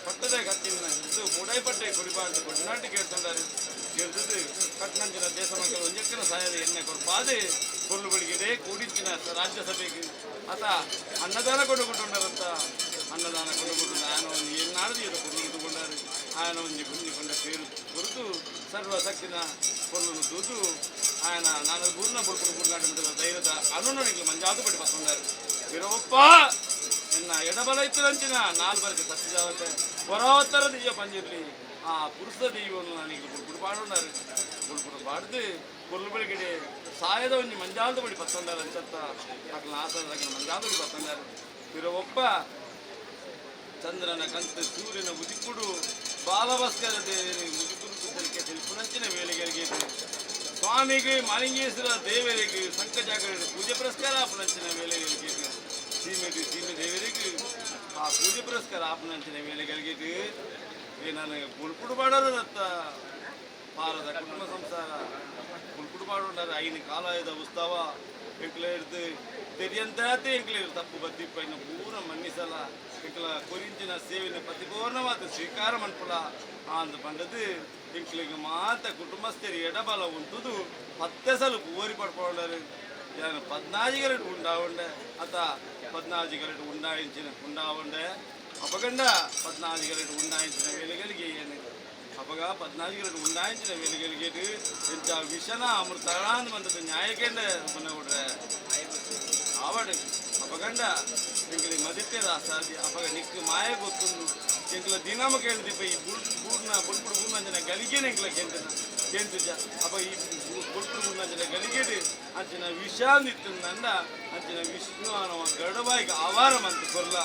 ಪಟ್ಟದ ಕತ್ತಿನ ಇದು ಮುಡೈಪಟ್ಟೆ ಕುಡಿಪಾಡು ಕೊಡಿನಾಟಿ ಕೇಳ್ಕೊಂಡಾರೆ ಕೇಳ್ತದ್ದು ಕಟ್ನಂಚಿನ ದೇಶಮಕ್ಕಳು ಒಂಜಕ್ಕಿನ ಸಾಯದ ಎಣ್ಣೆ ಕೊಡ್ಪಾದೆ ಕೊಲ್ಲುಬಳಿಗೆ ಕೂಡಿಂಚಿನ ರಾಜ್ಯಸಭೆಗೆ ಆತ ಅನ್ನದಾನ ಕೊಂಡುಕೊಂಡರಂತ ಅನ್ನದಾನ ಕೊಂಡುಕೊಂಡು ఆయన ಒಂದು ಏನಾಡ್ದು ಇದು ಕೊಲ್ಲುಕೊಂಡಾರೆ ఆయన ಒಂದು ಗುಂಜಿಕೊಂಡ పేరు కొడుతూ ಸರ್ವಶಕ್ತಿನ ಕೊಲ್ಲನ್ನು ತೂತು ఆయన ನಾನು ಗುರುನ ಬುಡ್ಕೊಂಡು ಗುರುನಾಟ ಧೈರ್ಯದ ಅನುನಿಗೆ ಮಂಜಾದು ಪಡಿ ಬಸ್ಕೊಂಡಾರು ವಿರವಪ್ಪ ಎನ್ನ ಎಡಬಲ ಇತ್ತರಂಚಿನ ನಾಲ್ವರೆಗೆ ಸತ್ಯಜಾವತೆ ಹೊರವತ್ತರ ದೀಯ ಪಂಜಿರ್ಲಿ ಆ ಪುರುಷ ದೈವವನ್ನು ನನಗೆ ಗುಡ್ಪಾಡೋಣಾರು ಗುಡ್ಪಾಡ್ದು ಕೊಲ್ಲುಬಳಿಗೆ ಸಾಯದ ಒಂಜಿ ಮಂಜಾದು ಪಡಿ ಬಸ್ಕೊಂಡಾರು ಅಂಚತ್ತ ಅಕ್ಲ ಆಸದ ಮಂಜಾದು ಪಡಿ ಬಸ್ಕೊಂಡಾರು ವಿರವಪ್ಪ ಚಂದ್ರನ ಕಂತು ಸೂರ್ಯನ ಉದಿಕ್ಕುಡು ಬಾಲಭಾಸ್ಕರ ದೇವರಿಗೆ ಮುದುಕುರುಕುದಲಿಕೆ ಪುನಂಚಿನ ವೇಳೆಗಳಿಗೆ ಸ್ವಾಮಿಗೆ ಮಾಲಿಂಗೇಶ್ವರ ದೇವರಿಗೆ ಸಂಕಜಾಗರ ಪೂಜೆ ಪುರಸ್ಕಾರ ಪುನಂಚಿನ ವೇಳೆಗಳಿಗೆ ಸೀಮೆ ದೇವರಿಗೆ ಆ ಪೂಜೆ ಪುರಸ್ಕಾರ ಪುನಂಚಿನ ವೇಳೆಗಳಿಗೆ ನನಗೆ ಪುಲ್ಕುಡು ಬಾಡೋರತ್ತ ಪಾರದ ಕುಟುಂಬ ಸಂಸಾರ ಪುಲ್ಕುಡು ಬಾಡೋಣಾರ ಐದು ಕಾಲಾಯದ ಉತ್ಸವ ಎಂಕ್ಲ ಹಿಡ್ದು ತೆರಿಯಂತಾತೆ ಎಂಕ್ಲ ತಪ್ಪು ಬದ್ದಿಪ್ಪ ಇನ್ನು ಪೂರ ಮನ್ನಿಸಲ ಎಂಕ್ಲ ಕೊರಿಂಚಿನ ಸೇವೆನ ಪ್ರತಿಪೂರ್ಣವಾದ ಸ್ವೀಕಾರ ಮನ್ಪುಲ ಅಂದು ಪಂಡದು ಎಂಕ್ಲಿಗೆ ಮಾತ ಕುಟುಂಬಸ್ಥರಿ ಎಡಬಲ ಉಂಟುದು 10 ಸಲ ಓರಿ ಪಡ್ಕೊಂಡರು ಯಾನು 14 ಗರಡು ಉಂಡಾವಂಡೆ ಅತ 14 ಗರಡು ಉಂಡಾವಂಡೆ ಅಪಗಂಡ 14 ಗರಡು ಉಂಡಾయించిన ವೇಳೆಗಳಿಗೆ ಏನು ಅಪಗ 14 ಗರಡು ಉಂಡಾయించిన ವೇಳೆಗಳಿಗೆ ಎಂತ ವಿಷನ ಅಮೃತಳಾಂದ ಬಂದದ್ದು ನ್ಯಾಯಕೇಂದ್ರ ಮನಗೌಡ್ರೆ ಆವಡು ಅಪಗಂಡ ಎಂಕ್ಲಿ ಮದಿಪ್ಪೇದ ಅಸಾಧ್ಯ ಅಪಗ ನಿಕ್ಕು ಮಾಯ ಗೊತ್ತುಂದು ಎಂಕ್ಲ ದಿನಮ ಕೇಳಿದಿಪ್ಪ ಈ ಬುಡ್ಪುಡು ಬೂರ್ನಂಜನ ಗಲಿಗೇನೆ ಎಂಕ್ಲ ಕೇಂದ್ರನ ಕೇಂದ್ರಜ ಅಪ್ಪ ಈ ಬುಡ್ಪುಡು ఉన్నంచిన గలిగిడి అంచిన విషాంతిస్తుందండ అంచిన విష్ణు అనవ గడవాయికి ఆవారమంత కొర్ల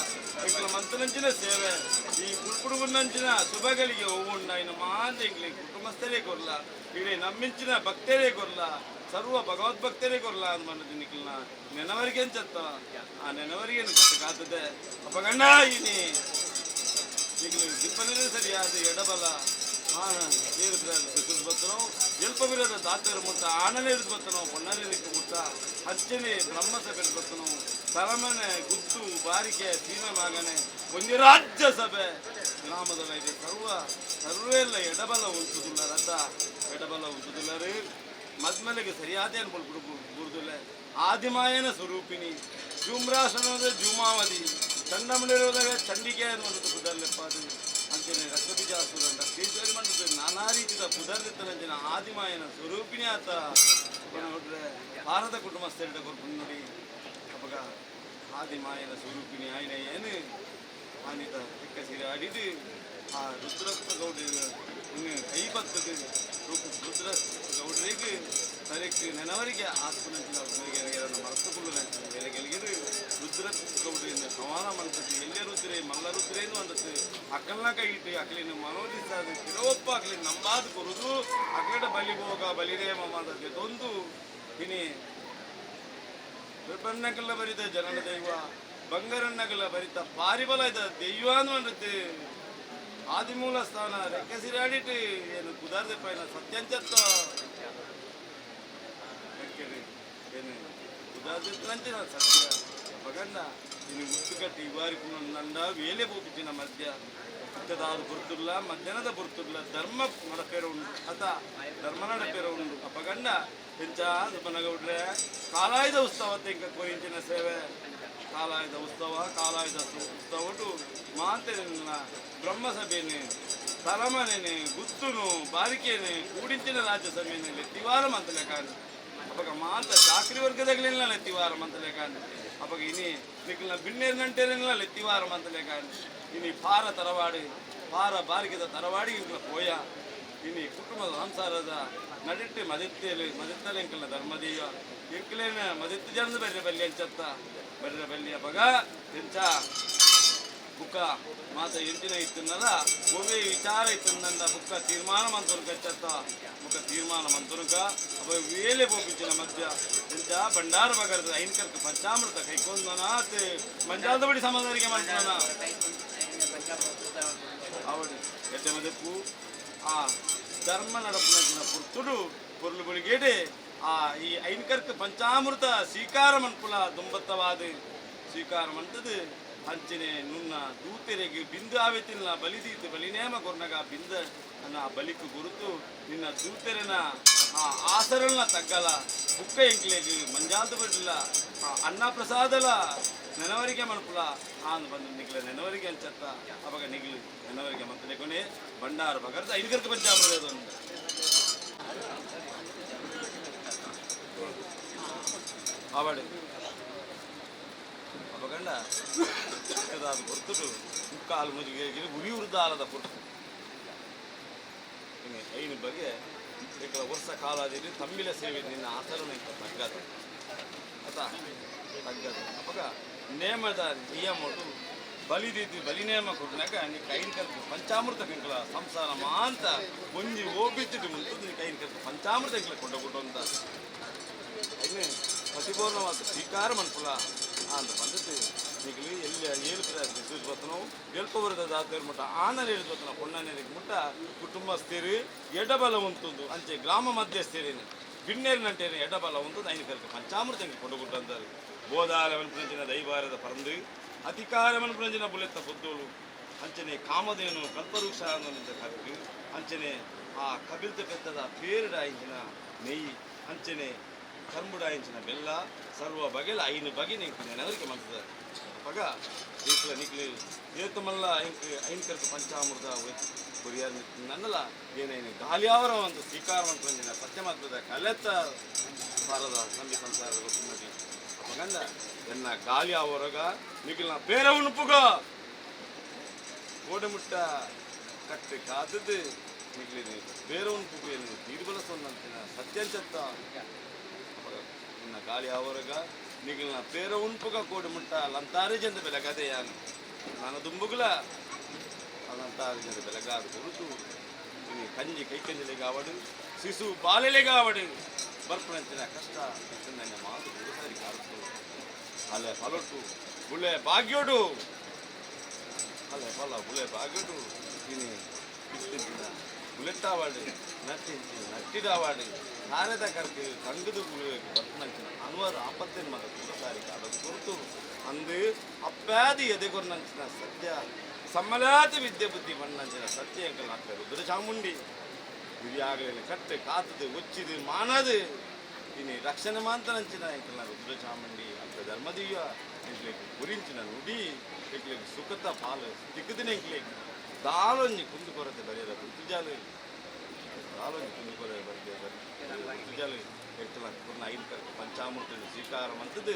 ఇక్కడ మంతులంచిన సేవే ఈ కుడుపుడు ఉన్నంచిన శుభగలిగే ఓవుండ ఆయన మాంతి కుటుంబస్థలే కొర్ల ఇక్కడ నమ్మించిన భక్తరే కొర్ల ಸರ್ವ ಭಗವದ್ಭಕ್ತರೇ ಕೊರಲ್ಲ ಅಂದ್ ಮನ್ನದು ನಿಖಿಲ್ನ ನೆನವರಿಗೆ ಅನ್ಸತ್ತ ಆ ನೆನವರಿಗೆ ಕಾತದೆ ಅಪ್ಪಗಣ್ಣ ಇನಿ ನಿಖಿಲ್ ದಿಪ್ಪನೇ ಸರಿಯಾದ ಎಡಬಲ ಬರ್ತನೋ ಎಲ್ಪವಿರದ ದಾತರ ಮುಟ್ಟ ಆನನೇ ಇರಿದು ಬರ್ತನೋ ಪೊನ್ನನೇ ನಿಕ್ಕು ಮುಟ್ಟ ಹಚ್ಚನೆ ಬ್ರಹ್ಮಸಭೆ ಬರ್ತನೋ ತರಮನೆ ಗುತ್ತು ಬಾರಿಕೆ ಸೀಮೆ ಮಗನೆ ಒಂದು ರಾಜ್ಯ ಸಭೆ ಗ್ರಾಮದ ವೈದ್ಯ ಸರ್ವೆಲ್ಲ ಎಡಬಲ ಉಂಟುದಿಲ್ಲ ರಥ ಎಡಬಲ ಉಂಟುದಿಲ್ಲರು ಮದ್ಮಲೆಗೆ ಸರಿಯಾದ ಗುರುದುಲ್ಲ ಆದಿಮಾಯನ ಸ್ವರೂಪಿಣಿ ಜೂಮ್ರಾಸನದ ಜೂಮಾವಧಿ ಚಂಡಮುಂಡಿರುವುದಾಗ ಚಂಡಿಕೆ ಅನ್ನುವಂಥದ್ದು ಕುದರ್ಲೆಪ್ಪಾದು ಅಂಚನೆ ರಕ್ತಬೀಜಾಸುರಂಡ ಕೇಸರಿ ಮಂಡದ ನಾನಾ ರೀತಿಯ ಕುದರ್ಲೆತ್ತನಂಚಿನ ಆದಿಮಾಯನ ಸ್ವರೂಪಿಣಿ ಆತ ನೋಡ್ರೆ ಭಾರತ ಕುಟುಂಬಸ್ಥರಿಡ ಕೊರ್ಕೊಂಡು ನೋಡಿ ಅವಾಗ ಆದಿಮಾಯನ ಸ್ವರೂಪಿಣಿ ಆಯ್ನ ಏನು ಆನಿತ ಚಿಕ್ಕ ಸೀರೆ ಆಡಿದು ಆ ರುದ್ರಪ್ಪ ಗೌಡ್ರಿ ಇನ್ನು ಕೈ ಬರ್ತದೆ ರುದ್ರ ಗೌಡ್ರಿಗೆ ತಲೆಗೆ ನೆನವರಿಗೆ ಆತ್ಮನಂಚಿನ ಮರತುಕೊಳ್ಳ ಗೆಲಗಿರು ರುದ್ರ ಗೌಡ್ರಿಂದ ಸಮಾನ ಮಂತದ್ದು ಎಲ್ಲೇ ರುದ್ರೆ ಮಲ್ಲ ರುದ್ರೇನು ಅಂದದ್ದು ಅಕ್ಕಲ್ನ ಕೈ ಇಟ್ಟು ಅಕ್ಕಲಿನ ಮನೋದಿಸಾದ ಕೆಲವೊಪ್ಪ ಅಕ್ಕಲಿ ನಂಬಾದ ಕೊರುದು ಅಕ್ಕಡ ಬಲಿ ಹೋಗ ಬಲಿರೇ ಮಮ್ಮದಕ್ಕೆ ತೊಂದು ಇನಿ ಬಣ್ಣಗಲ್ಲ ಬರಿತ ಜನನ ದೈವ ಬಂಗಾರಣ್ಣಗಲ್ಲ ಬರಿತ ಪಾರಿಬಲದ ದೈವ ಅನ್ನುವಂಥದ್ದು ಆದಿಮೂಲ ಸ್ಥಾನ ರೆಕ್ಕೆ ಸಿರಾಡಿಟ್ಟು ಏನು ಕುದಾರ್ದೆ ಪೈನ ಸತ್ಯಂಚತ್ತ ಏನು ಕುದಾರ್ದಿತ್ತಂಚಿನ ಸತ್ಯ ಪಗಣ್ಣ ಇನ್ನು ಮುತ್ತು ಕಟ್ಟಿ ಇವಾರಿಗೂ ನಂದ ವೇಲೆ ಹೋಗಿದ್ದಿನ ಮಧ್ಯ ಅತ್ತದಾದ ಬುರ್ತುಲ್ಲ ಮಧ್ಯಾಹ್ನದ ಬುರ್ತುಲ್ಲ ಧರ್ಮ ನಡಪೇರ ಉಂಟು ಅತ ಧರ್ಮ ನಡಪೇರ ಉಂಟು ಅಪಗಂಡ ಹೆಂಚ ಸುಬ್ಬನಗೌಡ್ರೆ ಕಾಲಾಯುಧ ಉತ್ಸವತ್ತೆ ಇಂಕ ಕೋರಿಂಚಿನ ಸೇವೆ ಕಾಲಾಯುಧ ಉತ್ಸವ ಕಾಲಾಯುಧ ಉತ್ಸವಟು ಮಾತೆನ ಬ್ರಹ್ಮಸಭೆನೆ ತಲಮನೆನೆ ಗುತ್ತುನು ಬಾರಿಕೆನೆ ಕೂಡಿಂಚಿನ ರಾಜ್ಯಸಭೆನೆ ಲೆತ್ತಿವಾರ ಮಂತಲೆ ಕಾಣಿ ಅವಾಗ ಮಾತ ಚಾಕ್ರಿ ವರ್ಗದಾಗಲಿಲ್ಲ ಲೆತ್ತಿವಾರ ಮಂತಲೆ ಕಾಣಿ ಅವಾಗ ಇನಿ ನಿಖಲ್ನ ಬಿಣ್ಣೇರಿನಂಟೇರಿಲ್ಲ ಲೆತ್ತಿವಾರ ಮಂತಲೆ ಕಾಣಿ ಇನಿ ಪಾರ ತರವಾಡಿ ಪಾರ ಬಾರಿಕೆದ ತರವಾಡಿ ಇಂಕಲ ಪೋಯ ಇನಿ ಕುಟುಂಬದ ಸಂಸಾರದ ನಡಿಟ್ಟು ಮದಿತ್ತಲೆ ಇಂಕಲ್ನ ಧರ್ಮದೀಯ ಇಂಕಲೇನ ಮದಿತ್ತು ಜನದ ಬರ್ರೆ ಬಲ್ಲಿ ಅಂಚತ್ತ ಬರ್ರೆ ಬಲ್ಲಿ ಅವಾಗ ಎಂಚ ಬುಕ್ಕ ಮಾತ ಎಂಟಿನ ಇತ್ತನ್ನಲ್ಲ ಒಮ್ಮೆ ವಿಚಾರ ಇತ್ತಂದ ಬುಕ್ಕ ತೀರ್ಮಾನ ಮಂತುರ್ಕ ಚತ್ತ ಬುಕ್ಕ ತೀರ್ಮಾನ ಮಂತುರ್ಕ ಅವ ವೇಲೆ ಬೋಪಿಂಚಿನ ಮಧ್ಯ ಎಂಚ ಭಂಡಾರ ಬಗರದ ಐನ್ಕರ್ಕ ಪಂಚಾಮೃತ ಕೈಕೊಂದನಾತ್ ಮಂಜಾದ ಬಡಿ ಸಮಾಧಾನಿಗೆ ಮಾಡ್ತಾನ ಅವಡಿ ಎಡ್ಡೆ ಮದಪ್ಪು ಆ ಧರ್ಮ ನಡಪನ ಪುರ್ತುಡು ಪೊರ್ಲುಗಳಿಗೇಡೆ ಆ ಈ ಐನ್ಕರ್ಕ ಪಂಚಾಮೃತ ಸ್ವೀಕಾರ ಮನ್ಪುಲ ದುಂಬತ್ತವಾದ ಸ್ವೀಕಾರ ಮಂತದು ಅಂಚನೆ ನುನ್ನ ದೂತೆರೆಗೆ ಬಿಂದು ಆವೆತಿಲ್ಲ ಬಲಿದೀತು ಬಲಿನೇಮ ಕೊರ್ನಗ ಬಿಂದ ಅನ್ನ ಬಲಿಕು ಗುರುತು ನಿನ್ನ ದೂತೆರೆನ ಆ ಆಸರಲ್ನ ತಗ್ಗಲ ಬುಕ್ಕ ಎಂಕ್ಲೆಗೆ ಮಂಜಾದ ಬಿಡಲಿಲ್ಲ ಅನ್ನ ಪ್ರಸಾದಲ ನೆನವರಿಗೆ ಮನ್ಪುಲ ಆನ್ ಬಂದು ನಿಗ್ಲ ನೆನವರಿಗೆ ಅಂಚತ್ತ ಅವಾಗ ನಿಗ್ಲು ನೆನವರಿಗೆ ಮಂತನೆ ಕೊನೆ ಭಂಡಾರ ಬಗರ್ದ ಐದುಗರ್ಕ ಪಂಚಾಮೃತ ಅದೊಂದು ಆವಡೆ ಅಪಗಂಡ ಚಿಕ್ಕದಾದ ಪುರ್ತುಡು ಮುಕ್ಕಾಲು ಮುದಿಗೆ ಗುರಿ ಉರ್ದಾಲದ ಪುರ್ತು ಇನ್ನು ಐನು ಬಗೆ ಏಕಲ ವರ್ಷ ಕಾಲಾದಿದ್ದು ತಮ್ಮಿಲ ಸೇವೆ ನಿನ್ನ ಆಚರಣೆ ತಗ್ಗದು ಆತ ತಗ್ಗದು ಅಪಗ ನೇಮದ ನಿಯಮಡು ಬಲಿದಿದ್ದು ಬಲಿನೇಮ ಕೊಟ್ಟನಾಗ ನೀ ಕೈನ ಕಲ್ತು ಪಂಚಾಮೃತ ಕಂಕಲ ಸಂಸಾರ ಮಾಂತ ಒಂಜಿ ಹೋಗಿದ್ದು ಮುಂತು ನೀ ಕೈನ ಕಲ್ತು ಪಂಚಾಮೃತ ಕಂಕಲ ಕೊಂಡೋಗ್ಬಿಟ್ಟು ಅಂತ ಐನೇ ಪ್ರತಿಪೂರ್ಣವಾದ ಸ್ವೀಕಾರ ಮನ್ಪುಲ ಅಂತ ಬಂದದ್ದು ನಿಗಲಿ ಎಲ್ಲಿ ಹೇಳ್ತಾರೆ ಬರ್ತನೋ ಎಲ್ಪವರದ ದಾತೇರು ಮುಟ್ಟ ಆನಲ್ ಹೇಳಿದ್ಬತ್ತನ ಪೊಣ್ಣನೇರಿಗೆ ಮುಟ್ಟ ಕುಟುಂಬಸ್ಥೇರಿ ಎಡಬಲ ಉಂಟುಂದು ಅಂಚೆ ಗ್ರಾಮ ಮಧ್ಯಸ್ಥೇರೇನೆ ಬಿಣ್ಣೇರಿನಂಟೇನೆ ಎಡಬಲ ಉಂಟು ಐನಿಕರಿಗೆ ಪಂಚಾಮೃತ ಕೊಂಡುಬಿಟ್ಟು ಅಂತಾರೆ ಬೋಧಾರವನ್ ಪುರಂಜಿನ ದೈವಾರದ ಪರಂದು ಅಧಿಕಾರವನ್ ಪುರಂಜಿನ ಬುಲೆತ್ತ ಬುದ್ದೋಳು ಅಂಚನೆ ಕಾಮಧೇನು ಕಲ್ಪವೃಕ್ಷ ಅನ್ನೋಂಥ ಕರೆದು ಅಂಚನೆ ಆ ಕಬಿಲ್ತ ಪೆತ್ತದ ಪೇರುಡಾಯಿಂಚಿನ ನೆಯ್ಯಿ ಅಂಚನೆ ಕರ್ಮುಡಾಯಿಂಚಿನ ಬೆಲ್ಲ ಸರ್ವ ಬಗೆಲ ಐನು ಬಗೆ ನಿಂಕು ನೆನವರಿಗೆ ಮಾಡ್ತಿದ್ದಾರೆ ಅವಾಗ ಇಂಕ್ಲ ನಿಕ್ಲಿ ಏತಮಲ್ಲ ಇಂಕ್ ಐನ್ಕರ್ಕ ಪಂಚಾಮೃತ ಕೊರಿಯಾರ ನನ್ನಲ್ಲ ಏನೇನು ಗಾಲಿಯಾವರ ಒಂದು ಸ್ವೀಕಾರವಂತ ಸತ್ಯಮತ್ವದ ಕಲೆತ್ತ ಭಾರದ ನಂಬಿ ಸಂಸಾರದ ಗೊತ್ತಿನದಿ ಅವಾಗಂದ ಎನ್ನ ಗಾಲಿಯಾವರಗ ನಿಖಿಲ್ನ ಬೇರೆ ಉಣುಪುಗ ಗೋಡೆ ಮುಟ್ಟ ಕಟ್ಟಿ ಕಾದದ್ದು ಬೇರೆ ಒಂದು ತೀರ್ಬಲಸೊಂದಂತಿನ ಸತ್ಯಂಚತ್ತ ಗಾಳಿ ಅವರಗ ನಿಗಲ್ನ ಪೇರ ಉಂಪುಗ ಕೋಡಿ ಮುಟ್ಟ ಲಂತಾರಿ ಜಂದ ಬೆಳಗದೆ ಯಾನು ನಾನು ದುಂಬುಗುಲ ಲಂತಾರಿ ಜಂದ ಬೆಳಗಾದು ಗುರುತು ಇನ್ನು ಕಂಜಿ ಕೈಕಂಜಲೆಗಾವಡು ಶಿಶು ಬಾಲೆಲೆಗಾವಡು ಬರ್ಪಣಂಚಿನ ಕಷ್ಟ ನನ್ನ ಮಾತು ಗುರುಸಾರಿ ಕಾಡುತ್ತು ಅಲೆ ಫಲೊಟ್ಟು ಬುಳೆ ಭಾಗ್ಯೋಡು ಅಲೆ ಫಲ ಬುಳೆ ಭಾಗ್ಯೋಡು ಇನ್ನು ಇಷ್ಟಿನ ಬುಲೆಟ್ಟಾವಾಡು ನಟ್ಟಿಂಚು ನಟ್ಟಿಡಾವಾಡು ನಾರದ ಕರ್ಕು ಕಂಗದು ಗುಳುವೆಗೆ ಬರ್ಪಣಂಚಿನ ಅನ್ವಾರು ಆಪತ್ತಿನ ಮಗ ಗುರುಸಾರಿ ಕಾಡೋದು ಗುರುತು ಅಂದು ಅಪ್ಪಾದಿ ಎದೆಗೊರ್ನಂಚಿನ ಸತ್ಯ ಸಮ್ಮಲಾತ ವಿದ್ಯೆ ಬುದ್ಧಿ ಮಣ್ಣಂಚಿನ ಸತ್ಯ ಅಂಕಲ್ ಹಾಕ್ತಾರೆ ರುದ್ರ ಚಾಮುಂಡಿ ಹಿರಿಯಾಗಲಿಲ್ಲ ಕಟ್ಟೆ ಕಾತದು ಒಚ್ಚಿದು ಮಾನದು ಇನ್ನು ರಕ್ಷಣೆ ಮಾಂತನಂಚಿನ ಅಂಕಲ್ನ ರುದ್ರ ಚಾಮುಂಡಿ ಅಂತ ಧರ್ಮದೀಯ ಎಂಕ್ಲಿಗೆ ಗುರಿಂಚಿನ ನುಡಿ ಎಂಕ್ಲಿಗೆ ಸುಖತ ಪಾಲು ದಿಕ್ಕದಿನ ಎಂಕ್ಲಿಗೆ ದಾಳೊಂಜಿ ಕುಂದು ಕೊರತೆ ಬರೆಯದ ಗುರುತುಜಾಲು ದಾಳೊಂಜಿ ಕುಂದು ಕೊರತೆ ಬರೆದ ಗುರುತುಜಾಲು ಎಂಕಲ್ನ ಪೂರ್ಣ ಐದು ಪಂಚಾಮೃತ ಸ್ವೀಕಾರ ಮಂತದ್ದು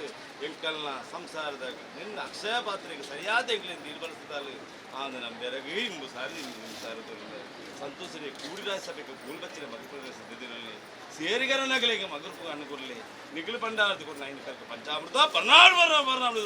ಎಂಕಲ್ನ ಸಂಸಾರದಾಗ ನಿನ್ನ ಅಕ್ಷಯ ಪಾತ್ರೆಗೆ ಸರಿಯಾದ ಎಂಕ್ಲಿಂದ ನಿರ್ಬಲಿಸಿದಾಲು ಆಂದು ನಮ್ಮ ಬೆರಗಿ ಇಂಬು ಸಾರಿ ಸಾರದಲ್ಲಿ ಸಂತೋಷನೇ ಕೂಡಿದ ಸಭೆಗೆ ಕೂಲ್ಬಚ್ಚಿನ ಮಗಪುರ ಸಿದ್ಧದಲ್ಲಿ ಸೇರಿಗರನಗಳಿಗೆ ಮಗರ್ಪು ಅನುಕೂಲಲಿ ನಿಖಿಲು ಪಂಡಾರ್ದು ಕೂಡ ಐದು ಕಲ್ಕ ಪಂಚಾಮೃತ ಬರ್ನಾಡು ಬರ್ನಾಡು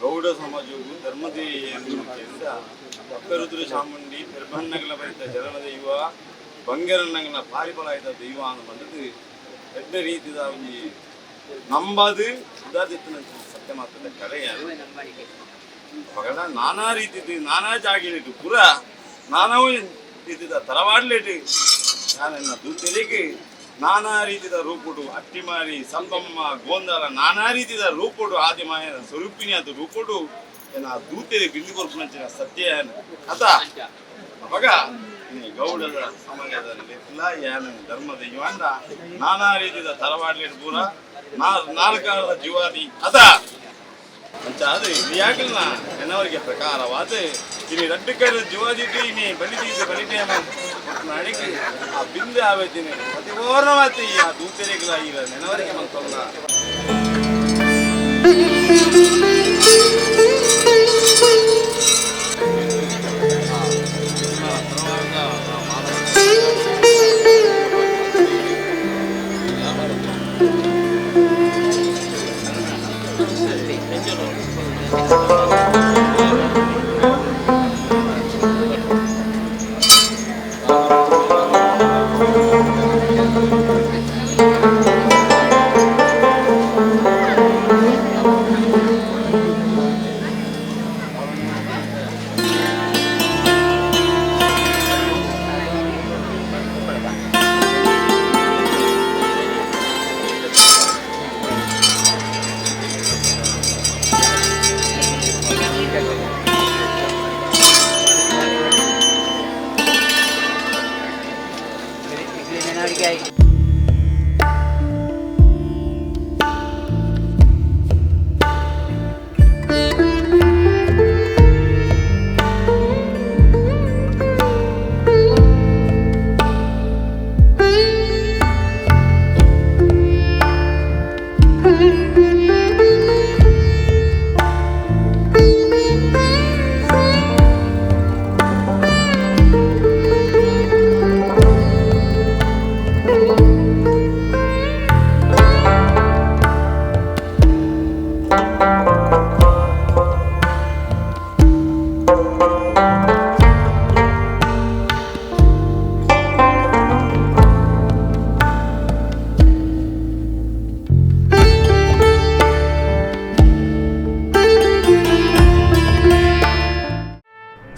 ಗೌಡ ಸಮಾಜವು ಧರ್ಮದೇವಿಯಿಂದ ಒಕ್ಕರುದ್ರ ಚಾಮುಂಡಿ ಪೆರ್ಬಣ್ಣಗಳ ಬರಿತ ಜನರ ದೈವ ಬಂಗರನ್ನಗಳ ಪಾರಿಪಲಾಯಿತ ದೈವ ಅಂತ ಬಂದದ್ದು ದೊಡ್ಡ ರೀತಿಯ ಒಂದು ನಂಬದು ಸುಧಾದಿತ್ತಿನ ಸತ್ಯ ಮಾತ್ರದ ಕಡೆಯ ಮಗಳ ನಾನಾ ರೀತಿದು ನಾನಾ ಜಾಗಿಲಿಟ್ಟು ಪುರ ನಾನಾ ರೀತಿಯ ತರವಾಡ್ಲಿಟ್ಟು ನಾನೆನ್ನ ದೂತೆಲಿಗೆ ನಾನಾ ರೀತಿಯ ರೂಪುಡು ಅಟ್ಟಿಮಾರಿ ಸಂಬಮ್ಮ ಗೋಂದಲ ನಾನಾ ರೀತಿಯ ರೂಪುಡು ಆದಿಮಾಯ ಸ್ವರೂಪಿಣಿ ಅದು ರೂಪುಡು ಏನ ದೂತೆಲಿ ಬಿಂದು ಕೊರ್ಪುನಂಚಿನ ಸತ್ಯ ಅತ ಅವಾಗ ಗೌಡದ ಸಮಾಜದಲ್ಲಿ ಏನು ಧರ್ಮದ ಇವಂದ ನಾನಾ ರೀತಿಯ ತರವಾಡ್ಲಿಟ್ಟು ಪೂರ ನಾಲ್ಕಾರದ ಜೀವಾದಿ ಅದ ಅಂಚ ಅದು ಯಾಕಲ್ಲ ಜನವರಿಗೆ ಪ್ರಕಾರವಾದ ಇನ್ನು ರಡ್ಡುಕರ ಜೀವಾದಿಟ್ಟು ಇನ್ನು ಬಲಿಟೇ ನಾಡಿಗೆ ಆ ಬಿಂದು ಆವೇದಿನ ಪ್ರತಿಪೂರ್ಣವಾದ ಆ ದೂತೆರೆಗಳ ಈಗ ನೆನವರಿಗೆ ಮಕ್ಕಳನ್ನ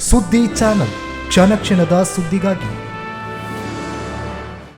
ಸುದ್ದಿ ಚಾನಲ್ ಕ್ಷಣ ಕ್ಷಣದ ಸುದ್ದಿಗಾಗಿ